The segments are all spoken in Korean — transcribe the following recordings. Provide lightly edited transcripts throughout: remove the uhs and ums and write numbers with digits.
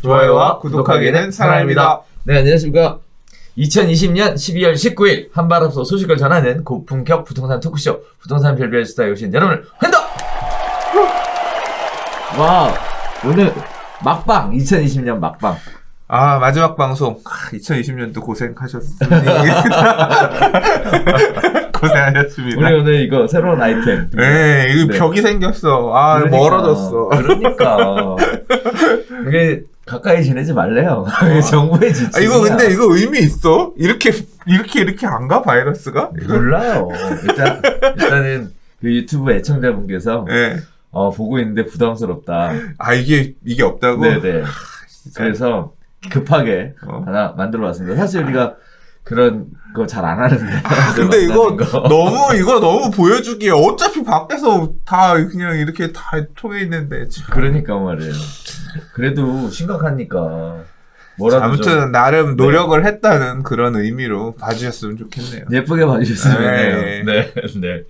좋아요와 구독하기는 사랑입니다. 네, 안녕하십니까. 2020년 12월 19일 한바람소 소식을 전하는 고품격 부동산 토크쇼 부동산 별별 수다에 오신 여러분을 환영합니다. 와, 오늘 막방 2020년 막방. 아, 마지막 방송. 2020년도 고생하셨습니다. 고생하셨습니다. 우리 오늘 이거 새로운 아이템. 네, 이거 네. 벽이 생겼어. 아, 그러니까, 멀어졌어. 그러니까. 이게 가까이 지내지 말래요. 정부의 지침. 이거 근데 이거 의미 있어? 이렇게 안 가? 바이러스가? 몰라요. 일단은 그 유튜브 애청자분께서 네. 보고 있는데 부담스럽다. 아, 이게 없다고? 네네. 그래서 급하게 하나 만들어 왔습니다. 사실 우리가 그런 거 잘 안 하는데. 근데 이거 너무 보여주기에 어차피 밖에서 다 그냥 이렇게 다 통해 있는데. 참. 그러니까 말이에요. 그래도 심각하니까. 뭐라도 아무튼 나름 노력을 했다는 그런 의미로 봐주셨으면 좋겠네요. 예쁘게 봐주셨으면 해요. 네.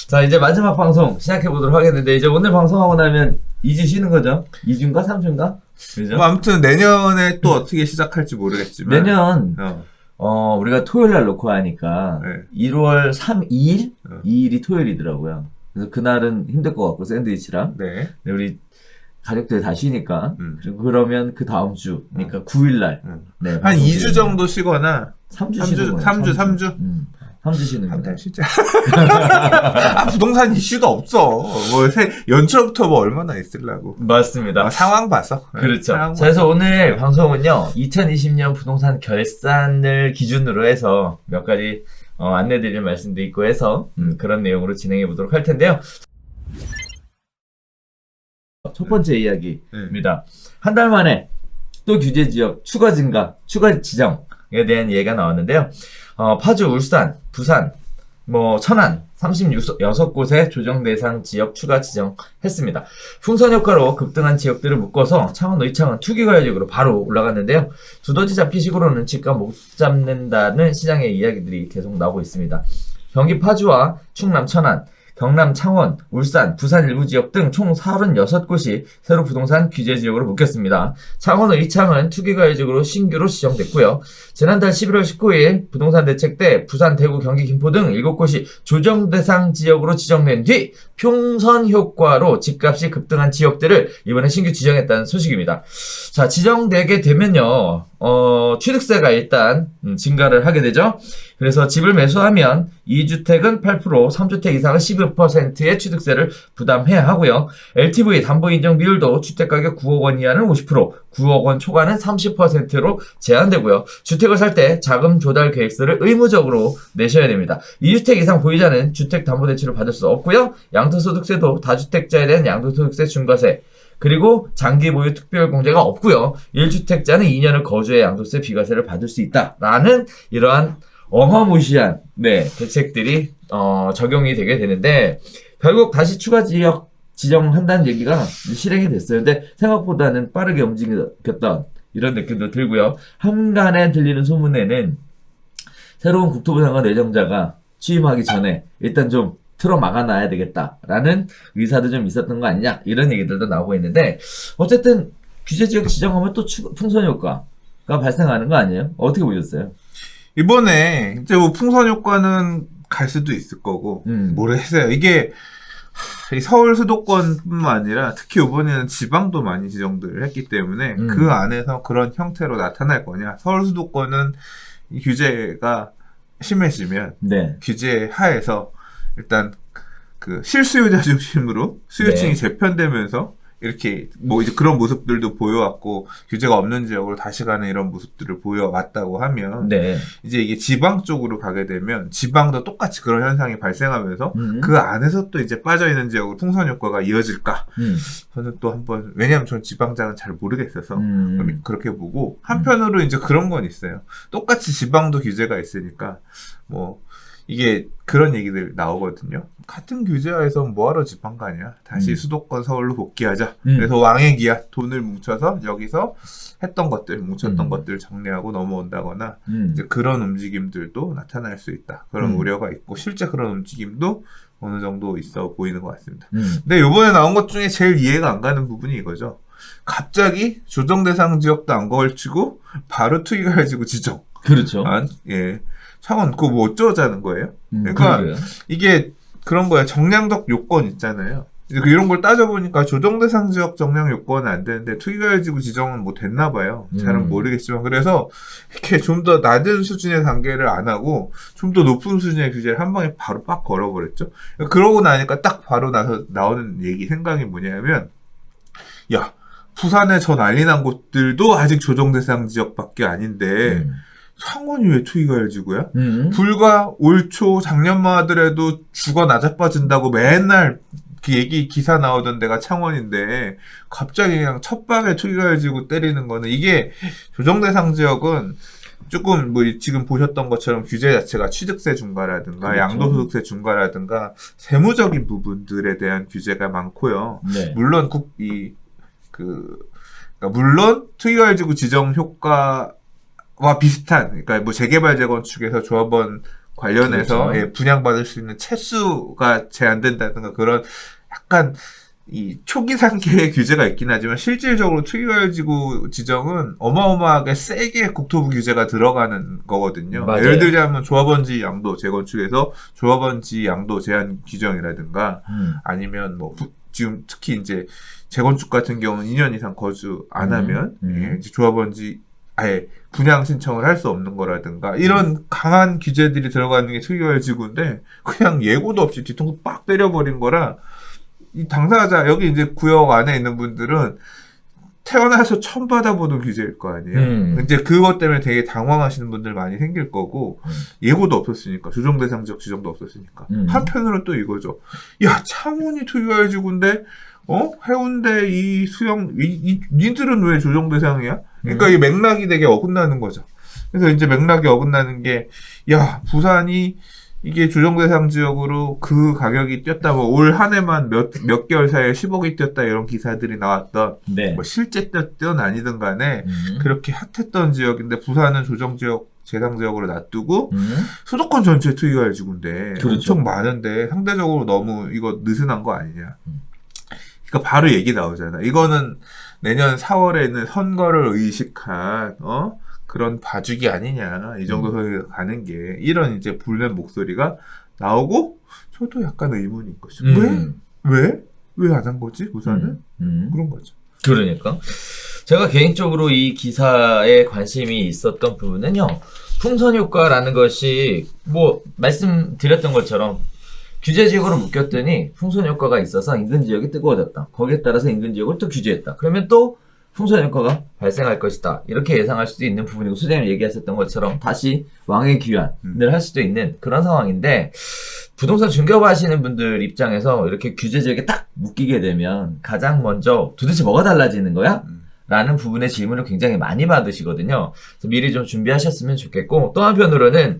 자, 이제 마지막 방송 시작해보도록 하겠는데, 이제 오늘 방송하고 나면 2주 쉬는 거죠? 2주인가? 3주인가? 그죠? 뭐 아무튼 내년에 또 어떻게 시작할지 모르겠지만. 내년, 우리가 토요일 날 놓고 하니까, 네. 1월 2일? 2일이 토요일이더라고요. 그래서 그날은 힘들 것 같고, 샌드위치랑. 네. 우리 가족들이 다 쉬니까. 그리고 그러면 그 다음 주, 그러니까 9일날. 네, 한 2주 정도 쉬거나. 3주 쉬는 거예요. 3주? 3주 쉬는 거예요. 한 달 쉬자. 부동산 이슈도 없어. 연초부터 얼마나 있으려고. 맞습니다. 상황 봐서. 그렇죠. 상황 자, 그래서 오늘 방송은요, 2020년 부동산 결산을 기준으로 해서 몇 가지 안내드릴 말씀도 있고 해서 그런 내용으로 진행해 보도록 할 텐데요. 첫 번째 이야기입니다. 한 달 만에 또 규제 지역 추가 증가, 추가 지정에 대한 예가 나왔는데요. 파주, 울산, 부산, 천안 36곳의 조정 대상 지역 추가 지정했습니다. 풍선 효과로 급등한 지역들을 묶어서 창원, 의창은 투기과열지역으로 바로 올라갔는데요. 두더지 잡기 식으로는 집값 못 잡는다는 시장의 이야기들이 계속 나오고 있습니다. 경기 파주와 충남, 천안, 경남, 창원, 울산, 부산 일부 지역 등 총 36곳이 새로 부동산 규제 지역으로 묶였습니다. 창원, 의창은 투기과열지역으로 신규로 지정됐고요. 지난달 11월 19일 부동산 대책 때 부산, 대구, 경기, 김포 등 7곳이 조정 대상 지역으로 지정된 뒤 평선 효과로 집값이 급등한 지역들을 이번에 신규 지정했다는 소식입니다. 자, 지정되게 되면요, 취득세가 일단 증가를 하게 되죠. 그래서 집을 매수하면 2주택은 8%, 3주택 이상은 12%의 취득세를 부담해야 하고요. LTV 담보인정 비율도 주택가격 9억 원 이하는 50%, 9억 원 초과는 30%로 제한되고요. 주택을 살 때 자금 조달 계획서를 의무적으로 내셔야 됩니다. 2주택 이상 보유자는 주택담보대출을 받을 수 없고요. 양도소득세도 다주택자에 대한 양도소득세 중과세, 그리고 장기보유 특별공제가 없고요. 1주택자는 2년을 거주해 양도세 비과세를 받을 수 있다라는 이러한 어마무시한 대책들이 적용이 되게 되는데, 결국 다시 추가 지역 지정한다는 얘기가 실행이 됐어요. 근데 생각보다는 빠르게 움직였던 이런 느낌도 들고요. 한간에 들리는 소문에는 새로운 국토부 장관 내정자가 취임하기 전에 일단 좀 틀어 막아놔야 되겠다라는 의사도 좀 있었던 거 아니냐, 이런 얘기들도 나오고 있는데, 어쨌든 규제 지역 지정하면 또 풍선 효과가 발생하는 거 아니에요? 어떻게 보셨어요? 이번에 이제 풍선 효과는 갈 수도 있을 거고 모르겠어요. 이게 이 서울 수도권뿐만 아니라 특히 이번에는 지방도 많이 지정들을 했기 때문에 그 안에서 그런 형태로 나타날 거냐. 서울 수도권은 이 규제가 심해지면 규제 하에서 일단 그 실수요자 중심으로 수요층이 재편되면서 이렇게 이제 그런 모습들도 보여왔고, 규제가 없는 지역으로 다시 가는 이런 모습들을 보여왔다고 하면 이제 이게 지방 쪽으로 가게 되면 지방도 똑같이 그런 현상이 발생하면서 그 안에서 또 이제 빠져있는 지역으로 풍선 효과가 이어질까? 저는 또 한번, 왜냐면 저는 지방장은 잘 모르겠어서 그렇게 보고, 한편으로 이제 그런 건 있어요. 똑같이 지방도 규제가 있으니까 이게 그런 얘기들 나오거든요. 같은 규제하에서 뭐하러 지방 가냐. 다시 수도권 서울로 복귀하자. 그래서 왕의 기한 돈을 뭉쳐서 여기서 했던 것들, 뭉쳤던 것들을 정리하고 넘어온다거나 이제 그런 움직임들도 나타날 수 있다. 그런 우려가 있고, 실제 그런 움직임도 어느 정도 있어 보이는 것 같습니다. 근데 이번에 나온 것 중에 제일 이해가 안 가는 부분이 이거죠. 갑자기 조정 대상 지역도 안 걸치고 바로 투기가해지고 지정. 그렇죠. 예. 창원 그거 뭐 어쩌자는 거예요? 그러니까 그러게요. 이게 그런 거야. 정량적 요건 있잖아요. 이런 걸 따져보니까 조정 대상 지역 정량 요건은 안 되는데 투기가해지고 지정은 뭐 됐나 봐요. 잘은 모르겠지만 그래서 이렇게 좀 더 낮은 수준의 단계를 안 하고 좀 더 높은 수준의 규제를 한 방에 바로 빡 걸어버렸죠. 그러고 나니까 딱 바로 나서 나오는 생각이 뭐냐면 야 부산에 저 난리 난 곳들도 아직 조정 대상 지역밖에 아닌데 창원이 왜 투기가해지고야? 불과 올 초 작년만 하더라도 주거 낮아빠진다고 맨날 그 기사 나오던 데가 창원인데 갑자기 그냥 첫방에 투기가해지고 때리는 거는 이게 조정 대상 지역은 조금 뭐 지금 보셨던 것처럼 규제 자체가 취득세 중과라든가 그렇죠. 양도소득세 중과라든가 세무적인 부분들에 대한 규제가 많고요. 네. 물론 물론 투기가해지고 지정 효과와 비슷한 그러니까 뭐 재개발 재건축에서 조합원 관련해서 그렇죠. 예, 분양받을 수 있는 채수가 제한된다든가 그런 약간 이 초기 단계의 규제가 있긴 하지만 실질적으로 투기가해지고 지정은 어마어마하게 세게 국토부 규제가 들어가는 거거든요. 맞아요. 예를 들자면 조합원지 양도 재건축에서 조합원지 양도 제한 규정이라든가 아니면 뭐 지금 특히 이제 재건축 같은 경우는 2년 이상 거주 안 하면 예, 이제 조합원지 아예 분양 신청을 할 수 없는 거라든가 이런 강한 규제들이 들어가는 게 투기가해지고인데 그냥 예고도 없이 뒤통수 빡 때려버린 거라 이 당사자 여기 이제 구역 안에 있는 분들은 태어나서 처음 받아보는 규제일 거 아니에요. 이제 그것 때문에 되게 당황하시는 분들 많이 생길 거고 예고도 없었으니까 조정 대상 지역 지정도 없었으니까 한편으로는 또 이거죠. 야 창원이 투기가해지고인데 해운대 이 수영 니들은 왜 조정 대상이야? 그러니까 이 맥락이 되게 어긋나는 거죠. 그래서 이제 맥락이 어긋나는 게 야 부산이 이게 조정 대상 지역으로 그 가격이 뛰었다. 뭐 올 한 해만 몇 개월 사이에 10억이 뛰었다 이런 기사들이 나왔던 네. 뭐 실제 뛰었든 아니든 간에 그렇게 핫했던 지역인데 부산은 조정 지역 재상 지역으로 놔두고 수도권 전체 투기가해지고인데 그렇죠. 엄청 많은데 상대적으로 너무 이거 느슨한 거 아니냐. 그러니까 바로 얘기 나오잖아. 이거는 내년 4월에는 선거를 의식한 그런 봐주기 아니냐. 이 정도 선에서 가는 게 이런 이제 불면 목소리가 나오고 저도 약간 의문인 거죠. 왜 안 한 거지? 부산은? 그런 거죠. 그러니까 제가 개인적으로 이 기사에 관심이 있었던 부분은요. 풍선 효과라는 것이 뭐 말씀드렸던 것처럼 규제 지역으로 묶였더니 풍선 효과가 있어서 인근 지역이 뜨거워졌다. 거기에 따라서 인근 지역을 또 규제했다. 그러면 또 풍선 효과가 발생할 것이다. 이렇게 예상할 수도 있는 부분이고 소장님 얘기하셨던 것처럼 다시 왕의 귀환을 할 수도 있는 그런 상황인데 부동산 중개업하시는 분들 입장에서 이렇게 규제 지역에 딱 묶이게 되면 가장 먼저 도대체 뭐가 달라지는 거야? 라는 부분의 질문을 굉장히 많이 받으시거든요. 그래서 미리 좀 준비하셨으면 좋겠고 또 한편으로는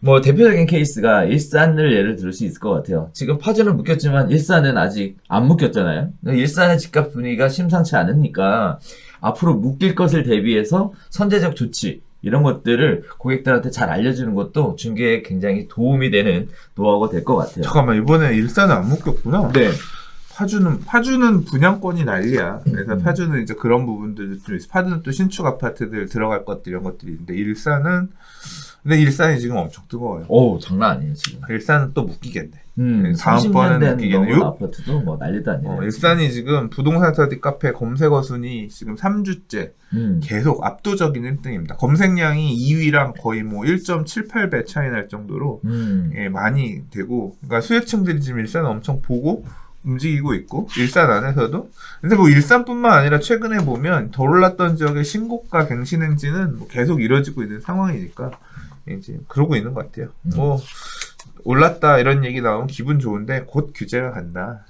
뭐 대표적인 케이스가 일산을 예를 들 수 있을 것 같아요. 지금 파주는 묶였지만 일산은 아직 안 묶였잖아요. 일산의 집값 분위기가 심상치 않으니까 앞으로 묶일 것을 대비해서 선제적 조치 이런 것들을 고객들한테 잘 알려주는 것도 중개에 굉장히 도움이 되는 노하우가 될 것 같아요. 잠깐만 이번에 일산은 안 묶였구나. 네. 파주는 분양권이 난리야. 그래서 파주는 이제 그런 부분들도 좀 있어. 파주는 또 신축 아파트들 들어갈 것들 이런 것들이 있는데 근데 일산이 지금 엄청 뜨거워요. 오, 장난 아니에요, 지금. 일산은 또 묶이겠네. 30년 된 묶이겠네. 넘은 아파트도 뭐 난리도 아니에요. 일산이 지금 부동산 스터디 카페 검색어 순위 지금 3주째 계속 압도적인 1등입니다. 검색량이 2위랑 거의 뭐 1.78배 차이 날 정도로 예, 많이 되고, 그러니까 수혜층들이 지금 일산을 엄청 보고 움직이고 있고, 일산 안에서도. 근데 뭐 일산뿐만 아니라 최근에 보면 덜 올랐던 지역의 신고가 갱신행진은 뭐 계속 이뤄지고 있는 상황이니까 이제 그러고 있는 것 같아요. 뭐 올랐다 이런 얘기 나오면 기분 좋은데 곧 규제가 간다.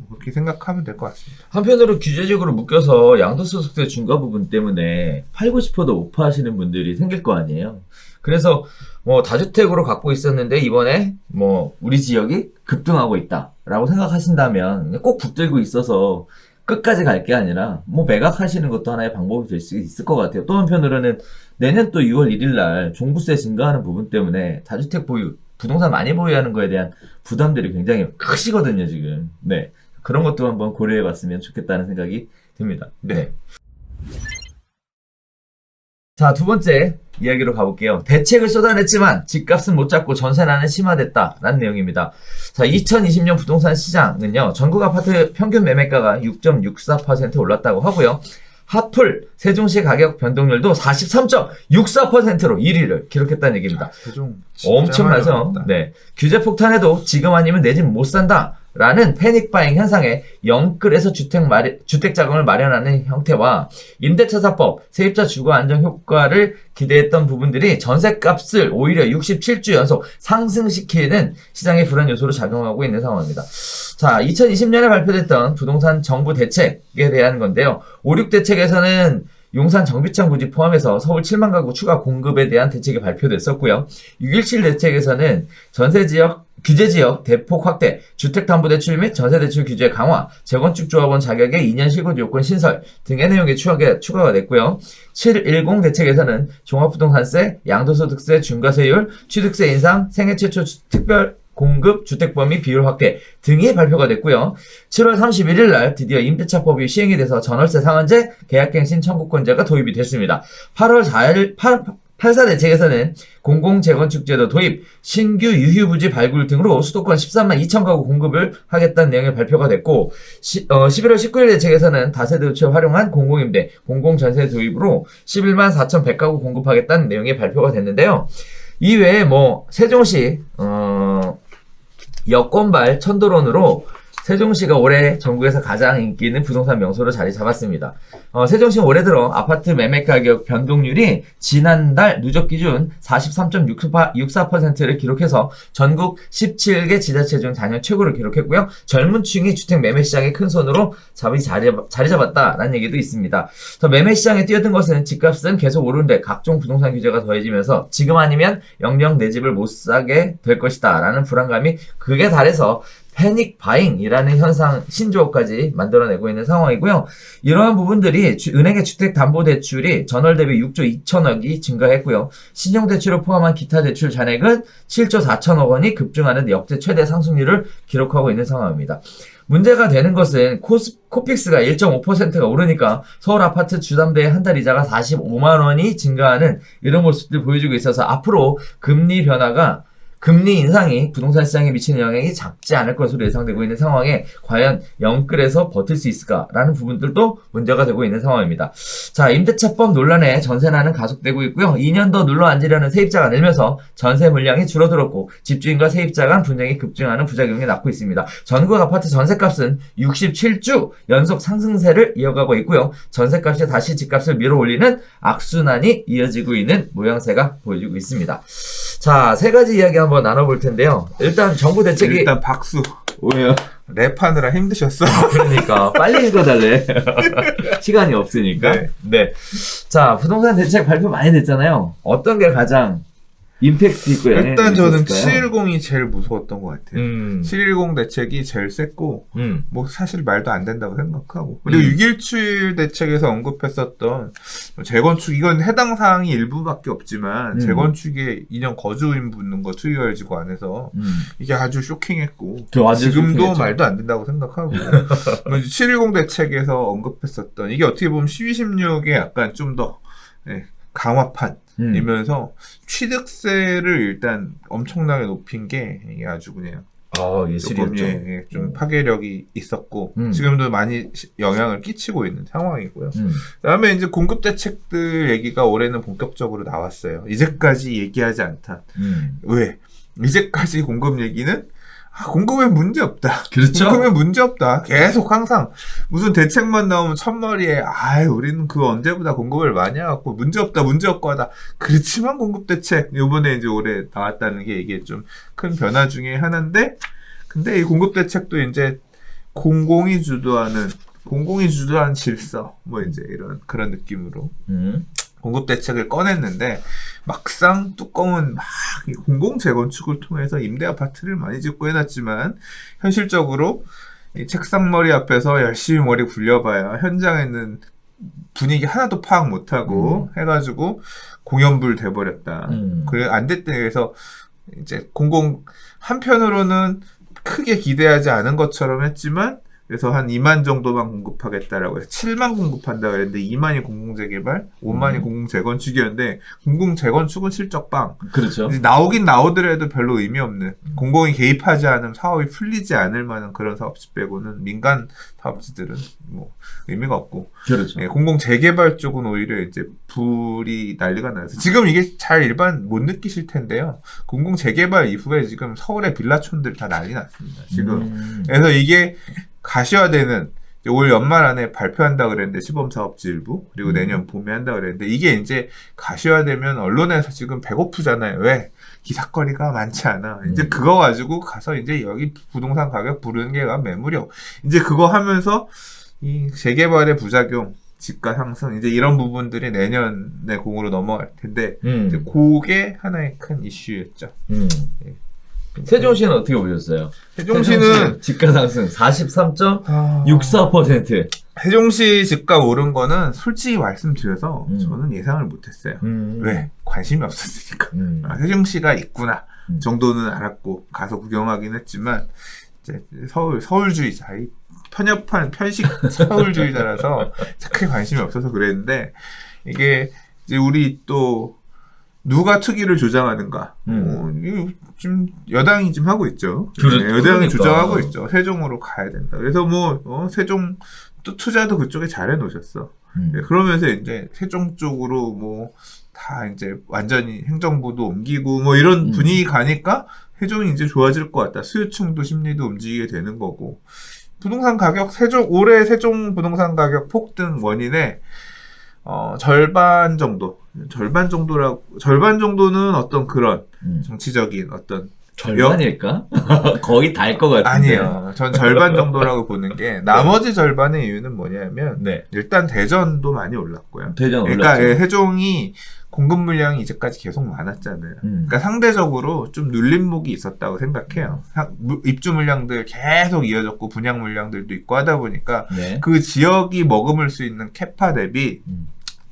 그렇게 생각하면 될 것 같습니다. 한편으로 규제적으로 묶여서 양도소득세 중과 부분 때문에 팔고 싶어도 못 파시는 분들이 생길 거 아니에요. 그래서 뭐 다주택으로 갖고 있었는데 이번에 뭐 우리 지역이 급등하고 있다라고 생각하신다면 꼭 붙들고 있어서 끝까지 갈 게 아니라 뭐 매각하시는 것도 하나의 방법이 될 수 있을 것 같아요. 또 한편으로는 내년 또 6월 1일 날 종부세 증가하는 부분 때문에 다주택 보유, 부동산 많이 보유하는 거에 대한 부담들이 굉장히 크시거든요, 지금. 네. 그런 것도 한번 고려해 봤으면 좋겠다는 생각이 됩니다. 네. 자, 두 번째 이야기로 가볼게요. 대책을 쏟아냈지만 집값은 못 잡고 전세난은 심화됐다라는 내용입니다. 자, 2020년 부동산 시장은요, 전국 아파트 평균 매매가가 6.64% 올랐다고 하고요. 핫플 세종시 가격 변동률도 43.64%로 1위를 기록했다는 얘기입니다. 세종 엄청나죠? 네. 규제 폭탄에도 지금 아니면 내 집 못 산다. 라는 패닉 바잉 현상에 영끌에서 주택 자금을 마련하는 형태와 임대차 사법, 세입자 주거 안정 효과를 기대했던 부분들이 전셋값을 오히려 67주 연속 상승시키는 시장의 불안 요소로 작용하고 있는 상황입니다. 자, 2020년에 발표됐던 부동산 정부 대책에 대한 건데요. 5, 6 대책에서는 용산 정비창 부지 포함해서 서울 7만 가구 추가 공급에 대한 대책이 발표됐었고요. 6.17 대책에서는 규제지역 대폭 확대, 주택담보대출 및 전세대출 규제 강화, 재건축 조합원 자격의 2년 실거주 요건 신설 등의 내용이 추가가 됐고요. 7.10 대책에서는 종합부동산세, 양도소득세 중과세율, 취득세 인상, 생애 최초 특별 공급 주택 범위 비율 확대 등이 발표가 됐고요. 7월 31일 날 드디어 임대차법이 시행이 돼서 전월세 상한제, 계약갱신 청구권자가 도입이 됐습니다. 8월 4일 8.4 대책에서는 공공재건축제도 도입, 신규 유휴부지 발굴 등으로 수도권 13만 2천 가구 공급을 하겠다는 내용이 발표가 됐고, 11월 19일 대책에서는 다세대 도시를 활용한 공공임대, 공공전세 도입으로 11만 4,100가구 공급하겠다는 내용이 발표가 됐는데요. 이외에 세종시 여권발 천도론으로 세종시가 올해 전국에서 가장 인기 있는 부동산 명소로 자리 잡았습니다. 세종시는 올해 들어 아파트 매매 가격 변동률이 지난달 누적 기준 43.64%를 기록해서 전국 17개 지자체 중 단연 최고를 기록했고요. 젊은 층이 주택 매매 시장의 큰 손으로 자리 잡았다라는 얘기도 있습니다. 더 매매 시장에 뛰어든 것은 집값은 계속 오르는데 각종 부동산 규제가 더해지면서 지금 아니면 영영 내 집을 못 사게 될 것이다 라는 불안감이 극에 달해서 패닉 바잉이라는 현상 신조어까지 만들어내고 있는 상황이고요. 이러한 부분들이 은행의 주택담보대출이 전월 대비 6조 2천억이 증가했고요. 신용대출을 포함한 기타 대출 잔액은 7조 4천억 원이 급증하는 역대 최대 상승률을 기록하고 있는 상황입니다. 문제가 되는 것은 코픽스가 1.5%가 오르니까 서울 아파트 주담대의 한 달 이자가 45만 원이 증가하는 이런 모습들 보여주고 있어서 앞으로 금리 인상이 부동산 시장에 미치는 영향이 작지 않을 것으로 예상되고 있는 상황에 과연 영끌에서 버틸 수 있을까라는 부분들도 문제가 되고 있는 상황입니다. 자, 임대차법 논란에 전세난은 가속되고 있고요. 2년 더 눌러앉으려는 세입자가 늘면서 전세 물량이 줄어들었고 집주인과 세입자 간 분쟁이 급증하는 부작용이 낳고 있습니다. 전국 아파트 전세값은 67주 연속 상승세를 이어가고 있고요. 전세값이 다시 집값을 밀어올리는 악순환이 이어지고 있는 모양새가 보여지고 있습니다. 자, 세 가지 이야기 한번 나눠볼 텐데요. 일단 정부 대책이 일단 박수. 왜요? 랩하느라 힘드셨어. 그러니까 빨리 읽어달래. 시간이 없으니까. 네. 자, 부동산 대책 발표 많이 됐잖아요. 어떤 게 가장 임팩트 있고 일단 저는 710이 제일 무서웠던 것 같아요. 710 대책이 제일 셌고 사실 말도 안 된다고 생각하고, 그리고 6.17 대책에서 언급했었던 재건축, 이건 해당 사항이 일부밖에 없지만 재건축에 2년 거주인 붙는 거 투유열지구 안에서 이게 아주 쇼킹했고 지금도 쇼킹했죠. 말도 안 된다고 생각하고 710 대책에서 언급했었던 이게 어떻게 보면 12.16의 약간 좀 더 강화판 이면서 취득세를 일단 엄청나게 높인 게 이게 아주 그냥 예술이었죠. 좀 파괴력이 있었고 지금도 많이 영향을 끼치고 있는 상황이고요. 그다음에 이제 공급 대책들 얘기가 올해는 본격적으로 나왔어요. 이제까지 얘기하지 않다. 왜? 이제까지 공급 얘기는 공급엔 문제 없다. 그렇죠. 공급엔 문제 없다. 계속 항상 무슨 대책만 나오면 첫머리에 우리는 그 언제보다 공급을 많이 해갖고 문제 없다, 문제 없고 하다. 그렇지만 공급 대책 이번에 이제 올해 나왔다는 게 이게 좀 큰 변화 중에 하나인데, 근데 이 공급 대책도 이제 공공이 주도하는 질서 이제 이런 그런 느낌으로 공급 대책을 꺼냈는데 막상 뚜껑은 공공 재건축을 통해서 임대 아파트를 많이 짓고 해놨지만 현실적으로 이 책상머리 앞에서 열심히 머리 굴려봐야 현장에는 분위기 하나도 파악 못하고 해가지고 공연불 돼버렸다. 그래 안 됐다. 그래서 이제 공공 한편으로는 크게 기대하지 않은 것처럼 했지만 그래서 한 2만 정도만 공급하겠다라고 해서 7만 공급한다 그랬는데 2만이 공공재개발, 5만이 공공재건축이었는데 공공재건축은 실적방. 그렇죠. 이제 나오긴 나오더라도 별로 의미 없는 공공이 개입하지 않으면 사업이 풀리지 않을 만한 그런 사업지 빼고는 민간 사업지들은 뭐 의미가 없고. 그렇죠. 예, 공공재개발 쪽은 오히려 이제 불이 난리가 나서 지금 이게 잘 일반 못 느끼실 텐데요. 공공재개발 이후에 지금 서울의 빌라촌들 다 난리 났습니다. 지금. 그래서 이게 가시화되는 올 연말 안에 발표한다 그랬는데 시범사업지 일부 그리고 내년 봄에 한다 그랬는데 이게 이제 가시화되면 언론에서 지금 배고프잖아요. 왜? 기사거리가 많지 않아. 이제 그거 가지고 가서 이제 여기 부동산 가격 부르는 게 매물이요. 이제 그거 하면서 이 재개발의 부작용, 집가 상승 이제 이런 부분들이 내년에 공으로 넘어갈 텐데 이제 그게 하나의 큰 이슈였죠. 예. 세종시는 어떻게 보셨어요? 세종시는 집가 상승 43.64%. 세종시 집값 오른 거는 솔직히 말씀드려서 저는 예상을 못했어요. 왜? 관심이 없었으니까. 세종시가 있구나 정도는 알았고 가서 구경하긴 했지만 이제 서울주의자, 이 편협한 편식 서울주의자라서 크게 관심이 없어서 그랬는데 이게 이제 우리 또 누가 투기를 조장하는가? 이거 좀 여당이 좀 하고 있죠. 여당이 그러니까. 주장하고 있죠. 세종으로 가야 된다. 그래서 세종 또 투자도 그쪽에 잘 해놓으셨어. 그러면서 이제 세종 쪽으로 뭐 다 이제 완전히 행정부도 옮기고 뭐 이런 분위기 가니까 세종이 이제 좋아질 것 같다. 수요층도 심리도 움직이게 되는 거고. 부동산 가격 올해 세종 부동산 가격 폭등 원인에 절반 정도는 어떤 그런 정치적인 어떤 절반일까? 거의 다일 것 같은데. 아니에요. 전 절반 정도라고 보는 게 나머지 절반의 이유는 뭐냐면 일단 대전도 많이 올랐고요. 대전 그러니까 올랐죠. 세종이 공급 물량이 이제까지 계속 많았잖아요. 그러니까 상대적으로 좀 눌림목이 있었다고 생각해요. 입주 물량들 계속 이어졌고 분양 물량들도 있고 하다 보니까 그 지역이 머금을 수 있는 캐파 대비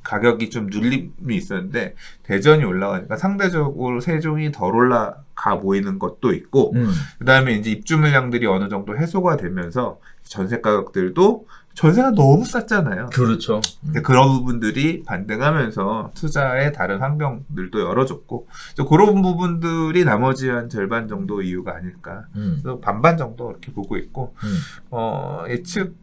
가격이 좀 눌림이 있었는데 대전이 올라가니까 상대적으로 세종이 덜 올라가 보이는 것도 있고 그다음에 이제 입주 물량들이 어느 정도 해소가 되면서 전세 가격들도 전세가 너무 쌌잖아요. 그렇죠. 그런 부분들이 반등하면서 투자의 다른 환경들도 열어줬고 그런 부분들이 나머지 한 절반 정도 이유가 아닐까. 그래서 반반 정도 이렇게 보고 있고 예측을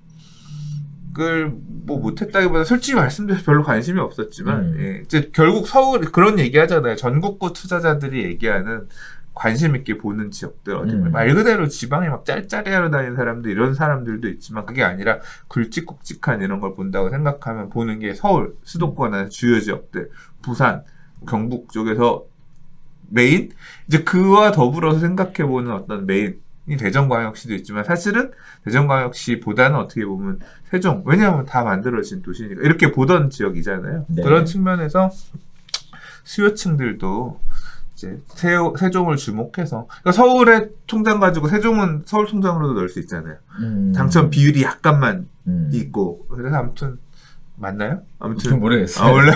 뭐 못했다기보다 솔직히 말씀드려서 별로 관심이 없었지만 이제 결국 서울 그런 얘기하잖아요. 전국구 투자자들이 얘기하는 관심 있게 보는 지역들 말 그대로 지방에 막 짤짤이하러 다니는 사람들 이런 사람들도 있지만 그게 아니라 굵직굵직한 이런 걸 본다고 생각하면 보는 게 서울 수도권의 주요 지역들 부산 경북 쪽에서 메인 이제 그와 더불어서 생각해보는 어떤 메인이 대전광역시도 있지만 사실은 대전광역시보다는 어떻게 보면 세종 왜냐하면 다 만들어진 도시니까 이렇게 보던 지역이잖아요. 그런 측면에서 수요층들도 이제 세종을 주목해서 그러니까 서울의 통장 가지고 세종은 서울 통장으로도 넣을 수 있잖아요. 당첨 비율이 약간만 있고 그래서 아무튼 맞나요? 아무튼 모르겠어요. 원래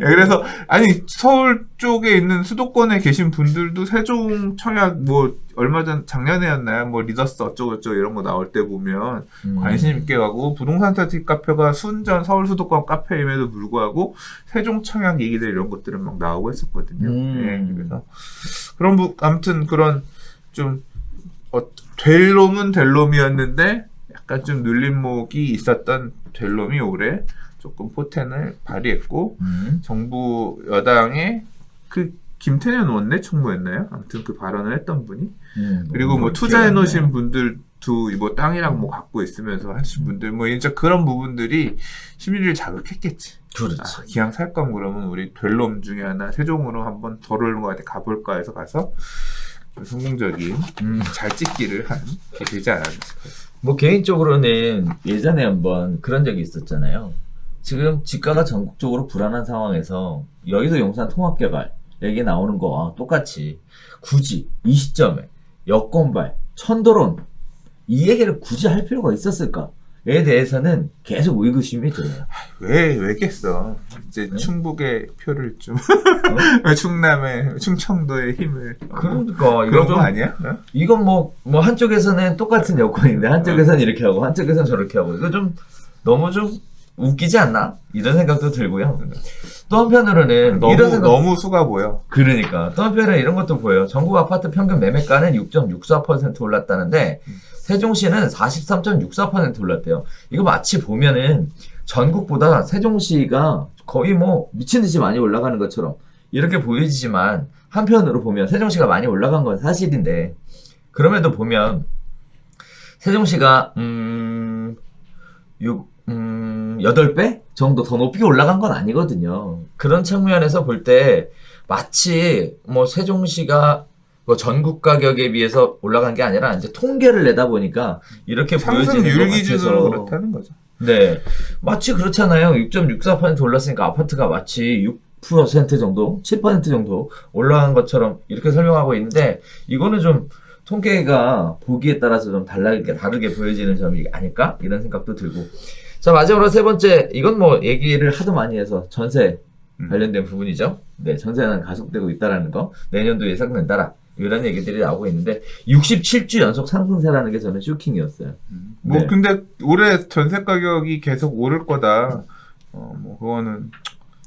그래서 아니 서울 쪽에 있는 수도권에 계신 분들도 세종 청약 뭐 얼마 전 작년에였나요? 뭐 리더스 어쩌고저쩌고 이런 거 나올 때 보면 관심 있게 가고 부동산 스타틱 카페가 순전 서울 수도권 카페임에도 불구하고 세종 청약 얘기들 이런 것들은 막 나오고 했었거든요. 그래서 그런 아무튼 그런 좀 될 놈은 될 놈이었는데 약간 좀 눌림목이 있었던 될 놈이 올해 조금 포텐을 발휘했고 정부 여당의 그 김태년 원내총무였나요? 아무튼 그 발언을 했던 분이 그리고 뭐 투자해 놓으신 분들도 뭐 땅이랑 뭐 갖고 있으면서 하신 분들 뭐 진짜 그런 부분들이 심리를 자극했겠지. 그렇죠. 기왕 살 건 그러면 우리 될 놈 중에 하나 세종으로 한번 덜 오른 것 같아 가볼까 해서 가서 성공적인 잘 찍기를 한 게 되지 않았나 싶어요. 뭐 개인적으로는 예전에 한번 그런 적이 있었잖아요. 지금 집가가 전국적으로 불안한 상황에서 여의도 용산 통합개발 얘기 나오는 거와 똑같이 굳이 이 시점에 여권발, 천도론 이 얘기를 굳이 할 필요가 있었을까? 대해서는 계속 의구심이 들어요. 왜겠어. 이제 네? 충북의 표를 좀, 어? 충남의, 충청도의 힘을. 그러니까 이거 그런 좀 거 아니야? 어? 이건 뭐 한쪽에서는 똑같은 여건인데 한쪽에서는 이렇게 하고 한쪽에서는 저렇게 하고 이거 좀 너무 좀 웃기지 않나? 이런 생각도 들고요. 또 한편으로는 이런 생각 너무 수가 보여. 그러니까 또 한편으로는 이런 것도 보여요. 전국 아파트 평균 매매가는 6.64% 올랐다는데 세종시는 43.64% 올랐대요. 이거 마치 보면은 전국보다 세종시가 거의 뭐 미친 듯이 많이 올라가는 것처럼 이렇게 보이지만 한편으로 보면 세종시가 많이 올라간 건 사실인데 그럼에도 보면 세종시가 8배 정도 더 높이 올라간 건 아니거든요. 그런 측면에서 볼 때 마치 뭐 세종시가 뭐 전국 가격에 비해서 올라간 게 아니라 이제 통계를 내다 보니까 이렇게 보여지는 것 상승률 기준으로 같아서 그렇다는 거죠. 네, 마치 그렇잖아요. 6.64% 올랐으니까 아파트가 마치 6% 정도, 7% 정도 올라간 것처럼 이렇게 설명하고 있는데 이거는 좀 통계가 보기에 따라서 좀 다르게 보여지는 점이 아닐까? 이런 생각도 들고. 자, 마지막으로 세 번째, 이건 뭐 얘기를 하도 많이 해서 전세 관련된 부분이죠. 네, 전세는 가속되고 있다라는 거. 내년도 예상된다라. 이런 얘기들이 나오고 있는데 67주 연속 상승세라는 게 저는 쇼킹이었어요. 뭐 네. 근데 올해 전세 가격이 계속 오를 거다. 뭐 그거는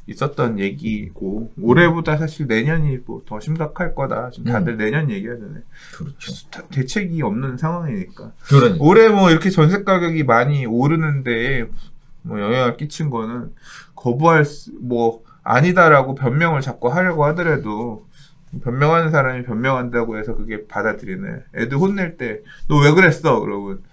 있었던 얘기고 올해보다 사실 내년이 뭐 더 심각할 거다. 지금 다들 내년 얘기하잖아요. 그렇죠. 대책이 없는 상황이니까. 그러니까. 올해 뭐 이렇게 전세 가격이 많이 오르는데 뭐 영향을 끼친 거는 뭐 아니다라고 변명을 자꾸 하려고 하더라도 변명하는 사람이 변명한다고 해서 그게 받아들이네. 애들 혼낼 때 너 왜 그랬어? 그러면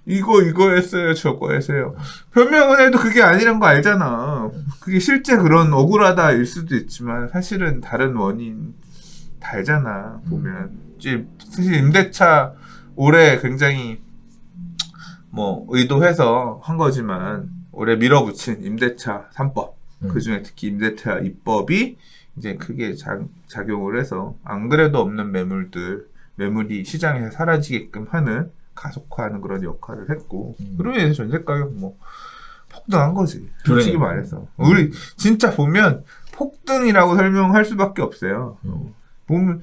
이거 했어요, 저거 했어요. 변명은 해도 그게 아니란 거 알잖아. 그게 실제 그런 억울하다일 수도 있지만 사실은 다른 원인 다 알잖아. 보면 이제 사실 임대차 올해 굉장히 뭐 의도해서 한 거지만 올해 밀어붙인 임대차 3법 그 중에 특히 임대차 2법이 이제 크게 작용을 해서 안 그래도 없는 매물이 시장에서 사라지게끔 하는 가속화하는 그런 역할을 했고 그로 인해서 전세 가격 뭐 폭등한 거지. 솔직히 말해서 우리 진짜 보면 폭등이라고 설명할 수밖에 없어요. 보면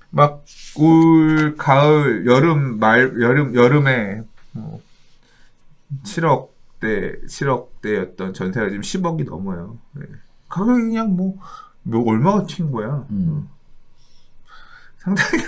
막 올 가을 여름에 뭐 7억대였던 전세가 지금 10억이 넘어요. 네. 가격이 그냥 뭐 얼마가 튄 거야. 상당히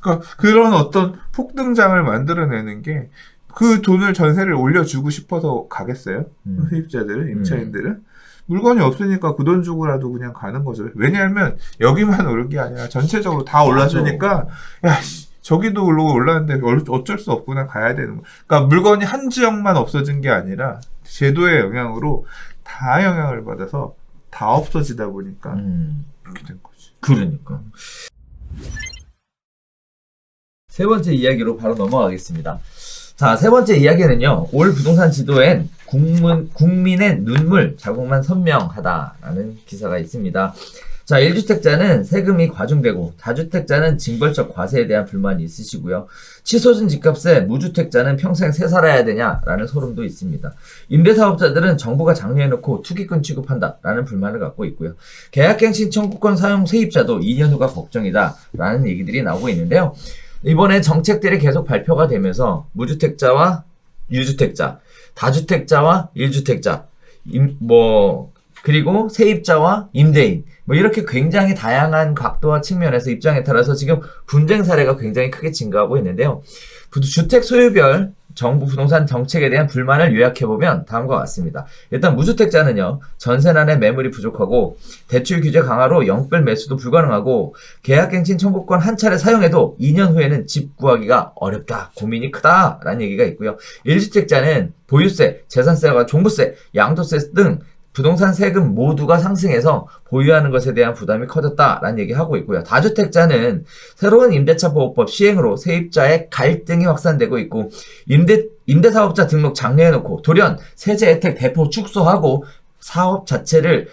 그러니까 그런 어떤 폭등장을 만들어내는 게 그 돈을 전세를 올려주고 싶어서 가겠어요? 세입자들은, 임차인들은? 물건이 없으니까 그 돈 주고라도 그냥 가는 거죠. 왜냐하면 여기만 오른 게 아니라 전체적으로 다 올랐으니까 야 저기도 올랐는데 어쩔 수 없구나 가야 되는 거. 그러니까 물건이 한 지역만 없어진 게 아니라 제도의 영향으로 다 영향을 받아서 다 없어지다 보니까 이렇게 된 거지. 그러니까. 세 번째 이야기로 바로 넘어가겠습니다. 자, 세 번째 이야기는요. 올 부동산 지도엔 국민의 눈물 자국만 선명하다라는 기사가 있습니다. 자, 1주택자는 세금이 과중되고 다주택자는 징벌적 과세에 대한 불만이 있으시고요. 치솟은 집값에 무주택자는 평생 새 살아야 되냐라는 소름도 있습니다. 임대사업자들은 정부가 장려해놓고 투기꾼 취급한다라는 불만을 갖고 있고요. 계약갱신 청구권 사용 세입자도 2년 후가 걱정이다라는 얘기들이 나오고 있는데요. 이번에 정책들이 계속 발표가 되면서 무주택자와 유주택자, 다주택자와 1주택자, 그리고 세입자와 임대인, 이렇게 굉장히 다양한 각도와 측면에서 입장에 따라서 지금 분쟁 사례가 굉장히 크게 증가하고 있는데요. 주택 소유별 정부 부동산 정책에 대한 불만을 요약해보면 다음과 같습니다. 일단 무주택자는요. 전세난의 매물이 부족하고 대출 규제 강화로 영끌 매수도 불가능하고 계약갱신 청구권 한 차례 사용해도 2년 후에는 집 구하기가 어렵다. 고민이 크다라는 얘기가 있고요. 1주택자는 보유세, 재산세와 종부세, 양도세 등 부동산 세금 모두가 상승해서 보유하는 것에 대한 부담이 커졌다라는 얘기하고 있고요. 다주택자는 새로운 임대차 보호법 시행으로 세입자의 갈등이 확산되고 있고 임대사업자 등록 장려해놓고 돌연 세제 혜택 대폭 축소하고 사업 자체를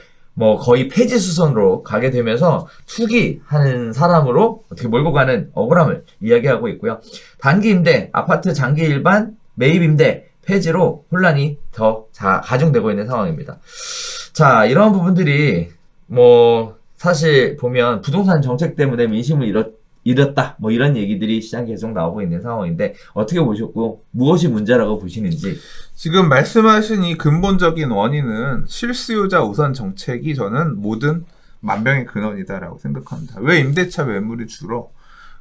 거의 폐지 수순으로 가게 되면서 투기하는 사람으로 어떻게 몰고 가는 억울함을 이야기하고 있고요. 단기 임대, 아파트 장기 일반, 매입 임대 폐지로 혼란이 더 가중되고 있는 상황입니다. 자, 이런 부분들이 뭐 사실 보면 부동산 정책 때문에 민심을 잃었다 뭐 이런 얘기들이 시장에 계속 나오고 있는 상황인데 어떻게 보셨고 무엇이 문제라고 보시는지. 지금 말씀하신 이 근본적인 원인은 실수요자 우선 정책이 저는 모든 만병의 근원이다라고 생각합니다. 왜 임대차 매물이 줄어?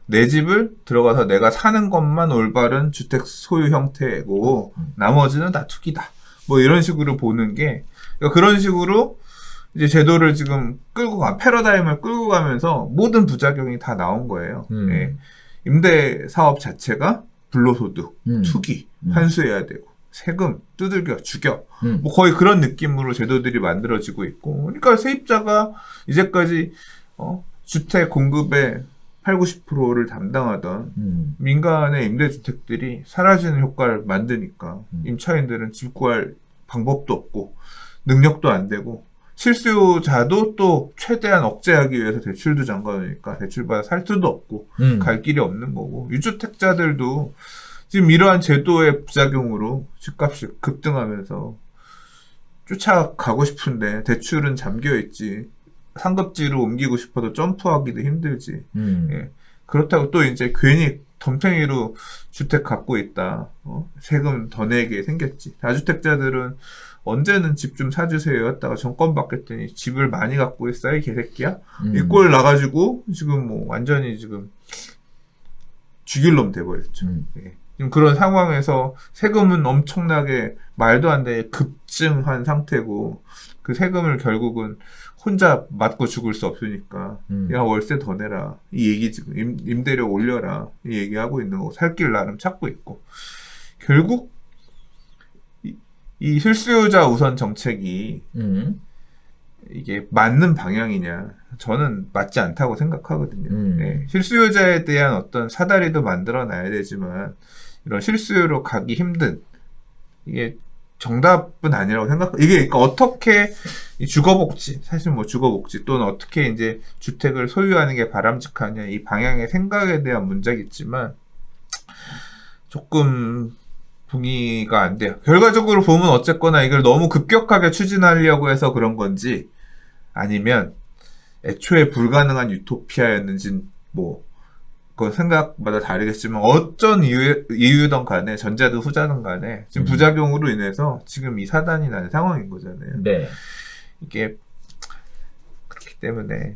내 집을 들어가서 내가 사는 것만 올바른 주택 소유 형태고 나머지는 다 투기다. 뭐 이런 식으로 보는 게, 그러니까 그런 식으로 이제 제도를 지금 패러다임을 끌고 가면서 모든 부작용이 다 나온 거예요. 예. 임대 사업 자체가 불로소득, 투기, 환수해야 되고, 세금 두들겨 죽여, 뭐 거의 그런 느낌으로 제도들이 만들어지고 있고, 그러니까 세입자가 이제까지 주택 공급의 80~90%를 담당하던 민간의 임대주택들이 사라지는 효과를 만드니까 임차인들은 집 구할 방법도 없고 능력도 안 되고, 실수요자도 또 최대한 억제하기 위해서 대출도 잠가놓으니까 대출받아 살 수도 없고 갈 길이 없는 거고, 유주택자들도 지금 이러한 제도의 부작용으로 집값이 급등하면서 쫓아가고 싶은데 대출은 잠겨있지, 상급지로 옮기고 싶어도 점프하기도 힘들지. 예. 그렇다고 또 이제 괜히 덤탱이로 주택 갖고 있다, 세금 더 내게 생겼지. 다주택자들은 언제는 집 좀 사주세요 했다가 정권 바뀌었더니 집을 많이 갖고 있어 이 개새끼야. 이 꼴 나가지고 지금 뭐 완전히 지금 죽일 놈 돼버렸죠. 예. 지금 그런 상황에서 세금은 엄청나게 말도 안 되게 급증한 상태고, 그 세금을 결국은 혼자 맞고 죽을 수 없으니까 야 월세 더 내라 이 얘기, 지금 임대료 올려라 이 얘기하고 있는 거고, 살 길 나름 찾고 있고, 결국 이 실수요자 우선 정책이 이게 맞는 방향이냐, 저는 맞지 않다고 생각하거든요. 네. 실수요자에 대한 어떤 사다리도 만들어 놔야 되지만 이런 실수요로 가기 힘든, 이게 정답은 아니라고 이게 그러니까 어떻게 이 주거복지, 사실 뭐 주거복지 또는 어떻게 이제 주택을 소유하는 게 바람직하냐, 이 방향의 생각에 대한 문제겠지만 조금 동의가 안 돼요. 결과적으로 보면 어쨌거나 이걸 너무 급격하게 추진하려고 해서 그런 건지, 아니면 애초에 불가능한 유토피아였는지, 뭐 그건 생각마다 다르겠지만 어쩐 이유든 간에, 전자든 후자든 간에 지금 부작용으로 인해서 지금 이 사단이 나는 상황인 거잖아요. 네. 이게 그렇기 때문에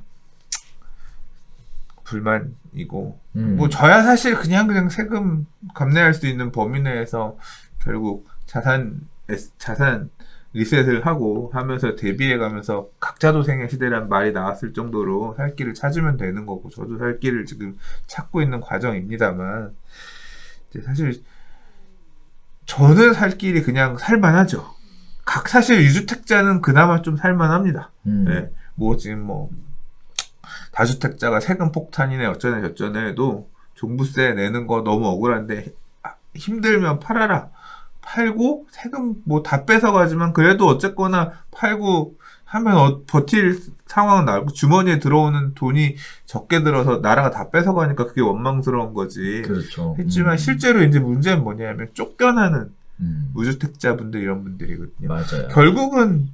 불만이고, 뭐 저야 사실 그냥 세금 감내할 수 있는 범위 내에서 결국 자산 리셋을 하고 하면서 대비해가면서 각자도생의 시대란 말이 나왔을 정도로 살 길을 찾으면 되는 거고, 저도 살 길을 지금 찾고 있는 과정입니다만, 이제 사실 저는 살 길이 그냥 살만하죠. 사실 유주택자는 그나마 좀 살만합니다. 네. 뭐 지금 뭐 다주택자가 세금 폭탄이네 어쩌네 저쩌네 해도 종부세 내는 거 너무 억울한데 힘들면 팔아라. 팔고 세금 뭐 다 뺏어가지만 그래도 어쨌거나 팔고 하면 버틸 상황은 나고, 주머니에 들어오는 돈이 적게 들어서 나라가 다 뺏어가니까 그게 원망스러운 거지. 그렇죠. 했지만 실제로 이제 문제는 뭐냐면 쫓겨나는 무주택자분들, 이런 분들이거든요. 맞아요. 결국은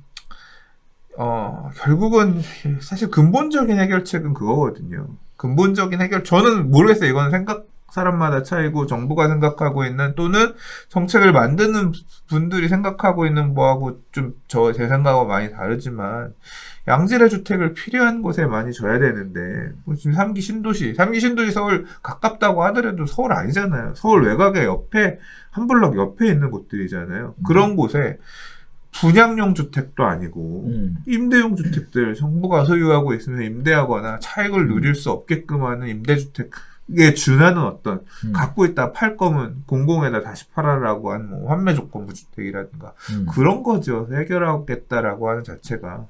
사실 근본적인 해결책은 그거거든요. 근본적인 저는 모르겠어요. 이건 사람마다 차이고, 정부가 생각하고 있는 또는 정책을 만드는 분들이 생각하고 있는 뭐하고 좀 제 생각하고 많이 다르지만, 양질의 주택을 필요한 곳에 많이 줘야 되는데, 지금 3기 신도시 서울 가깝다고 하더라도 서울 아니잖아요. 서울 외곽에 옆에, 한 블럭 옆에 있는 곳들이잖아요. 그런 곳에 분양용 주택도 아니고 임대용 주택들 정부가 소유하고 있으면 임대하거나 차익을 누릴 수 없게끔 하는 임대주택에 준하는 어떤, 갖고 있다 팔 거면 공공에다 다시 팔아라고 하는 뭐 환매 조건부 주택이라든가 그런 거죠. 해결하겠다라고 하는 자체가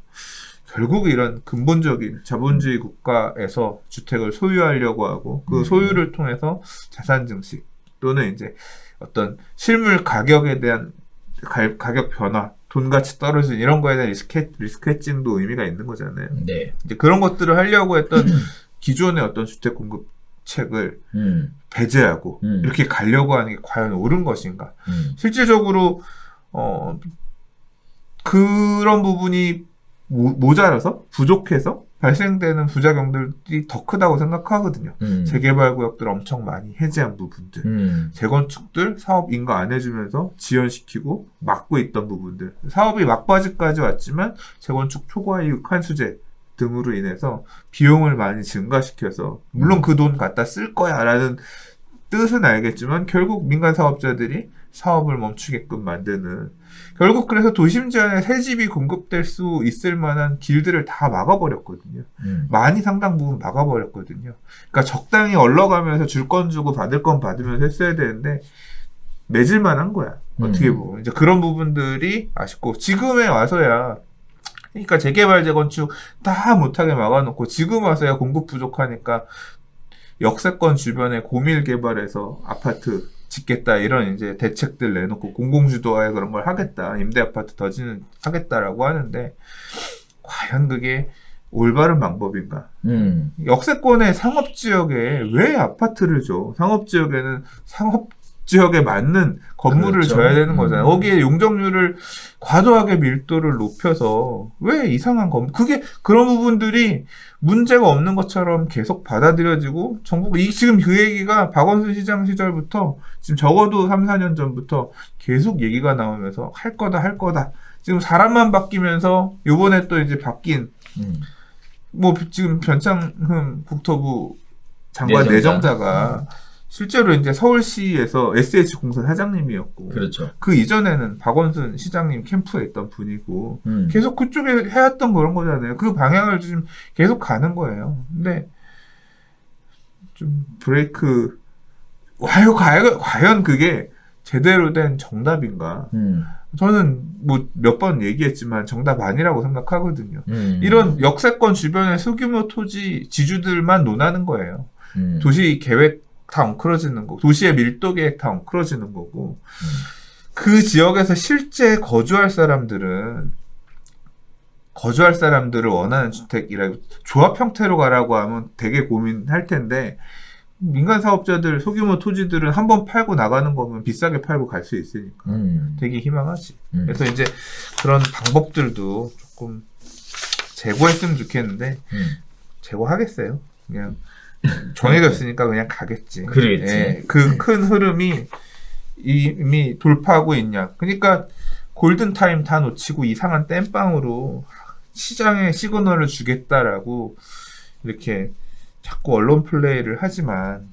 결국 이런 근본적인 자본주의 국가에서 주택을 소유하려고 하고, 그 소유를 통해서 자산 증식 또는 이제 어떤 실물 가격에 대한 가격 변화, 돈 가치 떨어지는 이런 거에 대한 리스크 해칭도 의미가 있는 거잖아요. 네. 이제 그런 것들을 하려고 했던 기존의 어떤 주택 공급 주택을 배제하고 이렇게 가려고 하는 게 과연 옳은 것인가? 실질적으로 그런 부분이 모자라서 부족해서 발생되는 부작용들이 더 크다고 생각하거든요. 재개발 구역들 엄청 많이 해제한 부분들, 재건축들 사업 인가 안 해주면서 지연시키고 막고 있던 부분들, 사업이 막바지까지 왔지만 재건축 초과 이익 환수제 등으로 인해서 비용을 많이 증가시켜서 물론 그 돈 갖다 쓸 거야라는 뜻은 알겠지만 결국 민간 사업자들이 사업을 멈추게끔 만드는, 결국 그래서 도심 지역에 새 집이 공급될 수 있을 만한 길들을 다 막아버렸거든요. 많이 상당 부분 막아버렸거든요. 그러니까 적당히 얼러가면서 줄 건 주고 받을 건 받으면서 했어야 되는데 매질만 한 거야. 어떻게 보면 이제 그런 부분들이 아쉽고, 지금에 와서야, 그러니까 재개발 재건축 다 못하게 막아놓고 지금 와서야 공급 부족하니까 역세권 주변에 고밀 개발해서 아파트 짓겠다 이런 이제 대책들 내놓고 공공주도화에 그런 걸 하겠다, 임대 아파트 더 하겠다라고 하는데 과연 그게 올바른 방법인가? 역세권의 상업지역에 왜 아파트를 줘? 상업지역에는 상업지역에 맞는 건물을 그렇죠. 줘야 되는 거잖아요. 거기에 용적률을 과도하게 밀도를 높여서 왜 이상한 건물, 그게 그런 부분들이 문제가 없는 것처럼 계속 받아들여지고, 정부가 지금 그 얘기가 박원순 시장 시절부터 지금 적어도 3, 4년 전부터 계속 얘기가 나오면서 할 거다. 지금 사람만 바뀌면서 요번에 또 이제 바뀐 뭐 지금 변창흠 국토부 장관 내정자가 실제로 이제 서울시에서 SH공사 사장님이었고, 그렇죠. 그 이전에는 박원순 시장님 캠프에 있던 분이고, 계속 그쪽에 해왔던 그런 거잖아요. 그 방향을 지금 계속 가는 거예요. 근데 좀 브레이크, 과연 그게 제대로 된 정답인가? 저는 뭐 몇 번 얘기했지만 정답 아니라고 생각하거든요. 이런 역세권 주변의 소규모 토지 지주들만 논하는 거예요. 도시 계획 다 엉클어지는 거고, 도시의 밀도 계획 다 엉클어지는 거고, 그 지역에서 실제 거주할 사람들을 원하는 주택이라 조합 형태로 가라고 하면 되게 고민할 텐데, 민간 사업자들 소규모 토지들은 한번 팔고 나가는 거면 비싸게 팔고 갈 수 있으니까 되게 희망하지. 그래서 이제 그런 방법들도 조금 제고했으면 좋겠는데 제고하겠어요. 그냥 정해졌으니까 그냥 가겠지. 그러겠지. 예, 그 큰 흐름이 이미 돌파하고 있냐. 그러니까 골든타임 다 놓치고 이상한 땜빵으로 시장에 시그널을 주겠다라고 이렇게 자꾸 언론 플레이를 하지만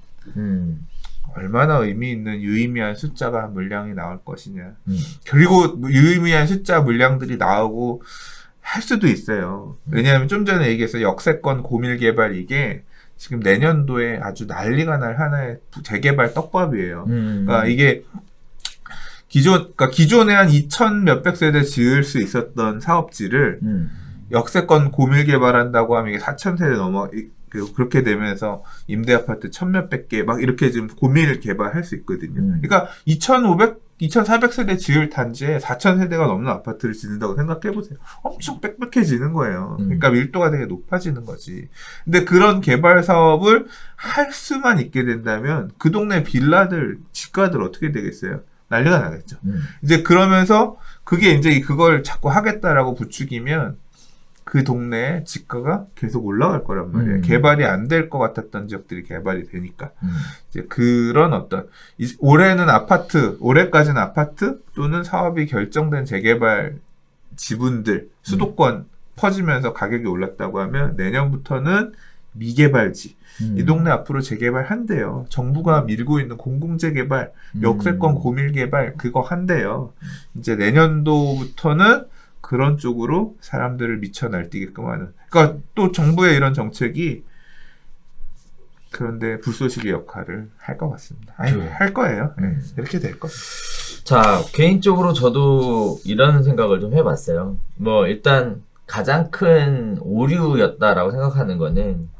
얼마나 의미 있는 유의미한 숫자가 물량이 나올 것이냐. 그리고 유의미한 숫자 물량들이 나오고 할 수도 있어요. 왜냐하면 좀 전에 얘기했어요. 역세권 고밀 개발, 이게 지금 내년도에 아주 난리가 날 하나의 재개발 떡밥이에요. 그러니까 이게 기존에 한 2,000 몇백 세대 지을 수 있었던 사업지를 역세권 고밀 개발한다고 하면 이게 4,000 세대 넘어, 그렇게 되면서 임대 아파트 1,000 몇백 개 막 이렇게 지금 고밀 개발할 수 있거든요. 그러니까 2,400 세대 지을 단지에 4,000 세대가 넘는 아파트를 짓는다고 생각해보세요. 엄청 빽빽해지는 거예요. 그러니까 밀도가 되게 높아지는 거지. 근데 그런 개발 사업을 할 수만 있게 된다면 그 동네 빌라들, 집가들 어떻게 되겠어요? 난리가 나겠죠. 이제 그러면서 그게 이제 그걸 자꾸 하겠다라고 부추기면 그 동네에 집가가 계속 올라갈 거란 말이에요. 개발이 안 될 것 같았던 지역들이 개발이 되니까. 이제 그런 올해는 올해까지는 아파트 또는 사업이 결정된 재개발 지분들, 수도권 퍼지면서 가격이 올랐다고 하면 내년부터는 미개발지. 이 동네 앞으로 재개발한대요. 정부가 밀고 있는 공공재개발, 역세권 고밀개발, 그거 한대요. 이제 내년도부터는 그런 쪽으로 사람들을 미쳐 날뛰게끔 하는. 그러니까 또 정부의 이런 정책이 그런데 불쏘시개 역할을 할 것 같습니다. 할 거예요. 네, 이렇게 될 겁니다. 자, 개인적으로 저도 이런 생각을 좀 해봤어요. 뭐 일단 가장 큰 오류였다라고 생각하는 거는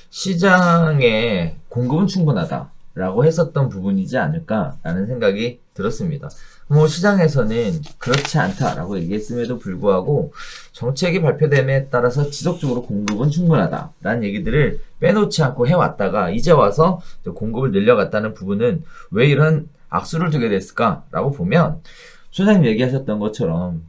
시장에 공급은 충분하다. 라고 했었던 부분이지 않을까라는 생각이 들었습니다. 뭐 시장에서는 그렇지 않다라고 얘기했음에도 불구하고 정책이 발표됨에 따라서 지속적으로 공급은 충분하다라는 얘기들을 빼놓지 않고 해왔다가 이제 와서 공급을 늘려갔다는 부분은 왜 이런 악수를 두게 됐을까라고 보면 소장님 얘기하셨던 것처럼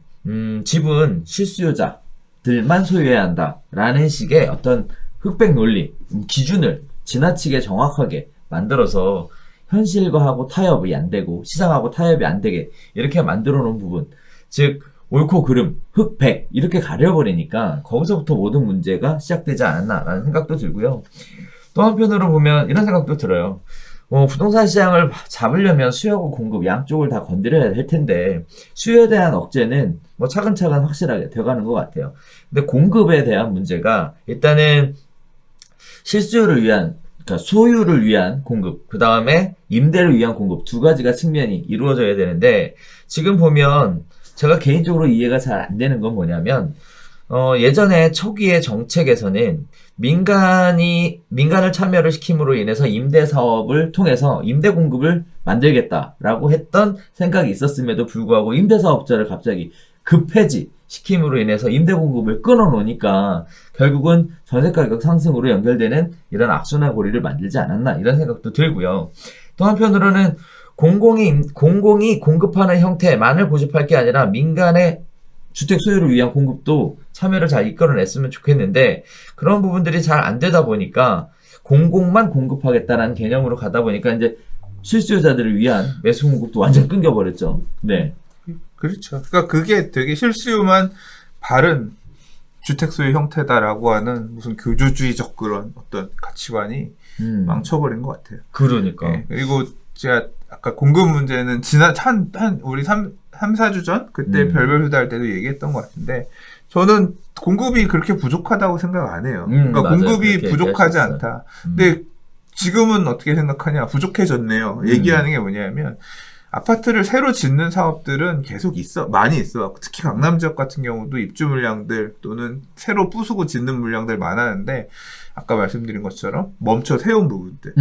집은 실수요자들만 소유해야 한다라는 식의 어떤 흑백 논리, 기준을 지나치게 정확하게 만들어서 현실과하고 타협이 안 되고 시장하고 타협이 안 되게 이렇게 만들어 놓은 부분, 즉 옳고 그름, 흑백 이렇게 가려버리니까 거기서부터 모든 문제가 시작되지 않았나라는 생각도 들고요. 또 한편으로 보면 이런 생각도 들어요. 부동산 시장을 잡으려면 수요하고 공급 양쪽을 다 건드려야 할 텐데 수요에 대한 억제는 뭐 차근차근 확실하게 돼가는 것 같아요. 근데 공급에 대한 문제가 일단은 실수요를 위한, 그러니까 소유를 위한 공급, 그 다음에 임대를 위한 공급 두 가지가 측면이 이루어져야 되는데 지금 보면 제가 개인적으로 이해가 잘 안 되는 건 뭐냐면 예전에 초기의 정책에서는 민간을 참여를 시킴으로 인해서 임대 사업을 통해서 임대 공급을 만들겠다라고 했던 생각이 있었음에도 불구하고 임대 사업자를 갑자기 급해지 시킴으로 인해서 임대 공급을 끊어놓으니까 결국은 전세 가격 상승으로 연결되는 이런 악순환 고리를 만들지 않았나 이런 생각도 들고요. 또 한편으로는 공공이 공급하는 형태만을 고집할 게 아니라 민간의 주택 소유를 위한 공급도 참여를 잘 이끌어냈으면 좋겠는데 그런 부분들이 잘 안 되다 보니까 공공만 공급하겠다라는 개념으로 가다 보니까 이제 실수요자들을 위한 매수 공급도 완전 끊겨버렸죠. 네. 그렇죠. 그러니까 그게 되게 실수요만 바른 주택 소유 형태다라고 하는 무슨 교조주의적 그런 어떤 가치관이 망쳐버린 것 같아요. 그러니까. 네. 그리고 제가 아까 공급 문제는 우리 3-4주 전 그때 별별 수다 할 때도 얘기했던 것 같은데 저는 공급이 그렇게 부족하다고 생각 안 해요. 그러니까 맞아요. 공급이 부족하지 않다. 근데 지금은 어떻게 생각하냐? 부족해졌네요. 얘기하는 게 뭐냐면 아파트를 새로 짓는 사업들은 계속 많이 있어. 특히 강남 지역 같은 경우도 입주 물량들 또는 새로 부수고 짓는 물량들 많았는데 아까 말씀드린 것처럼 멈춰 세운 부분들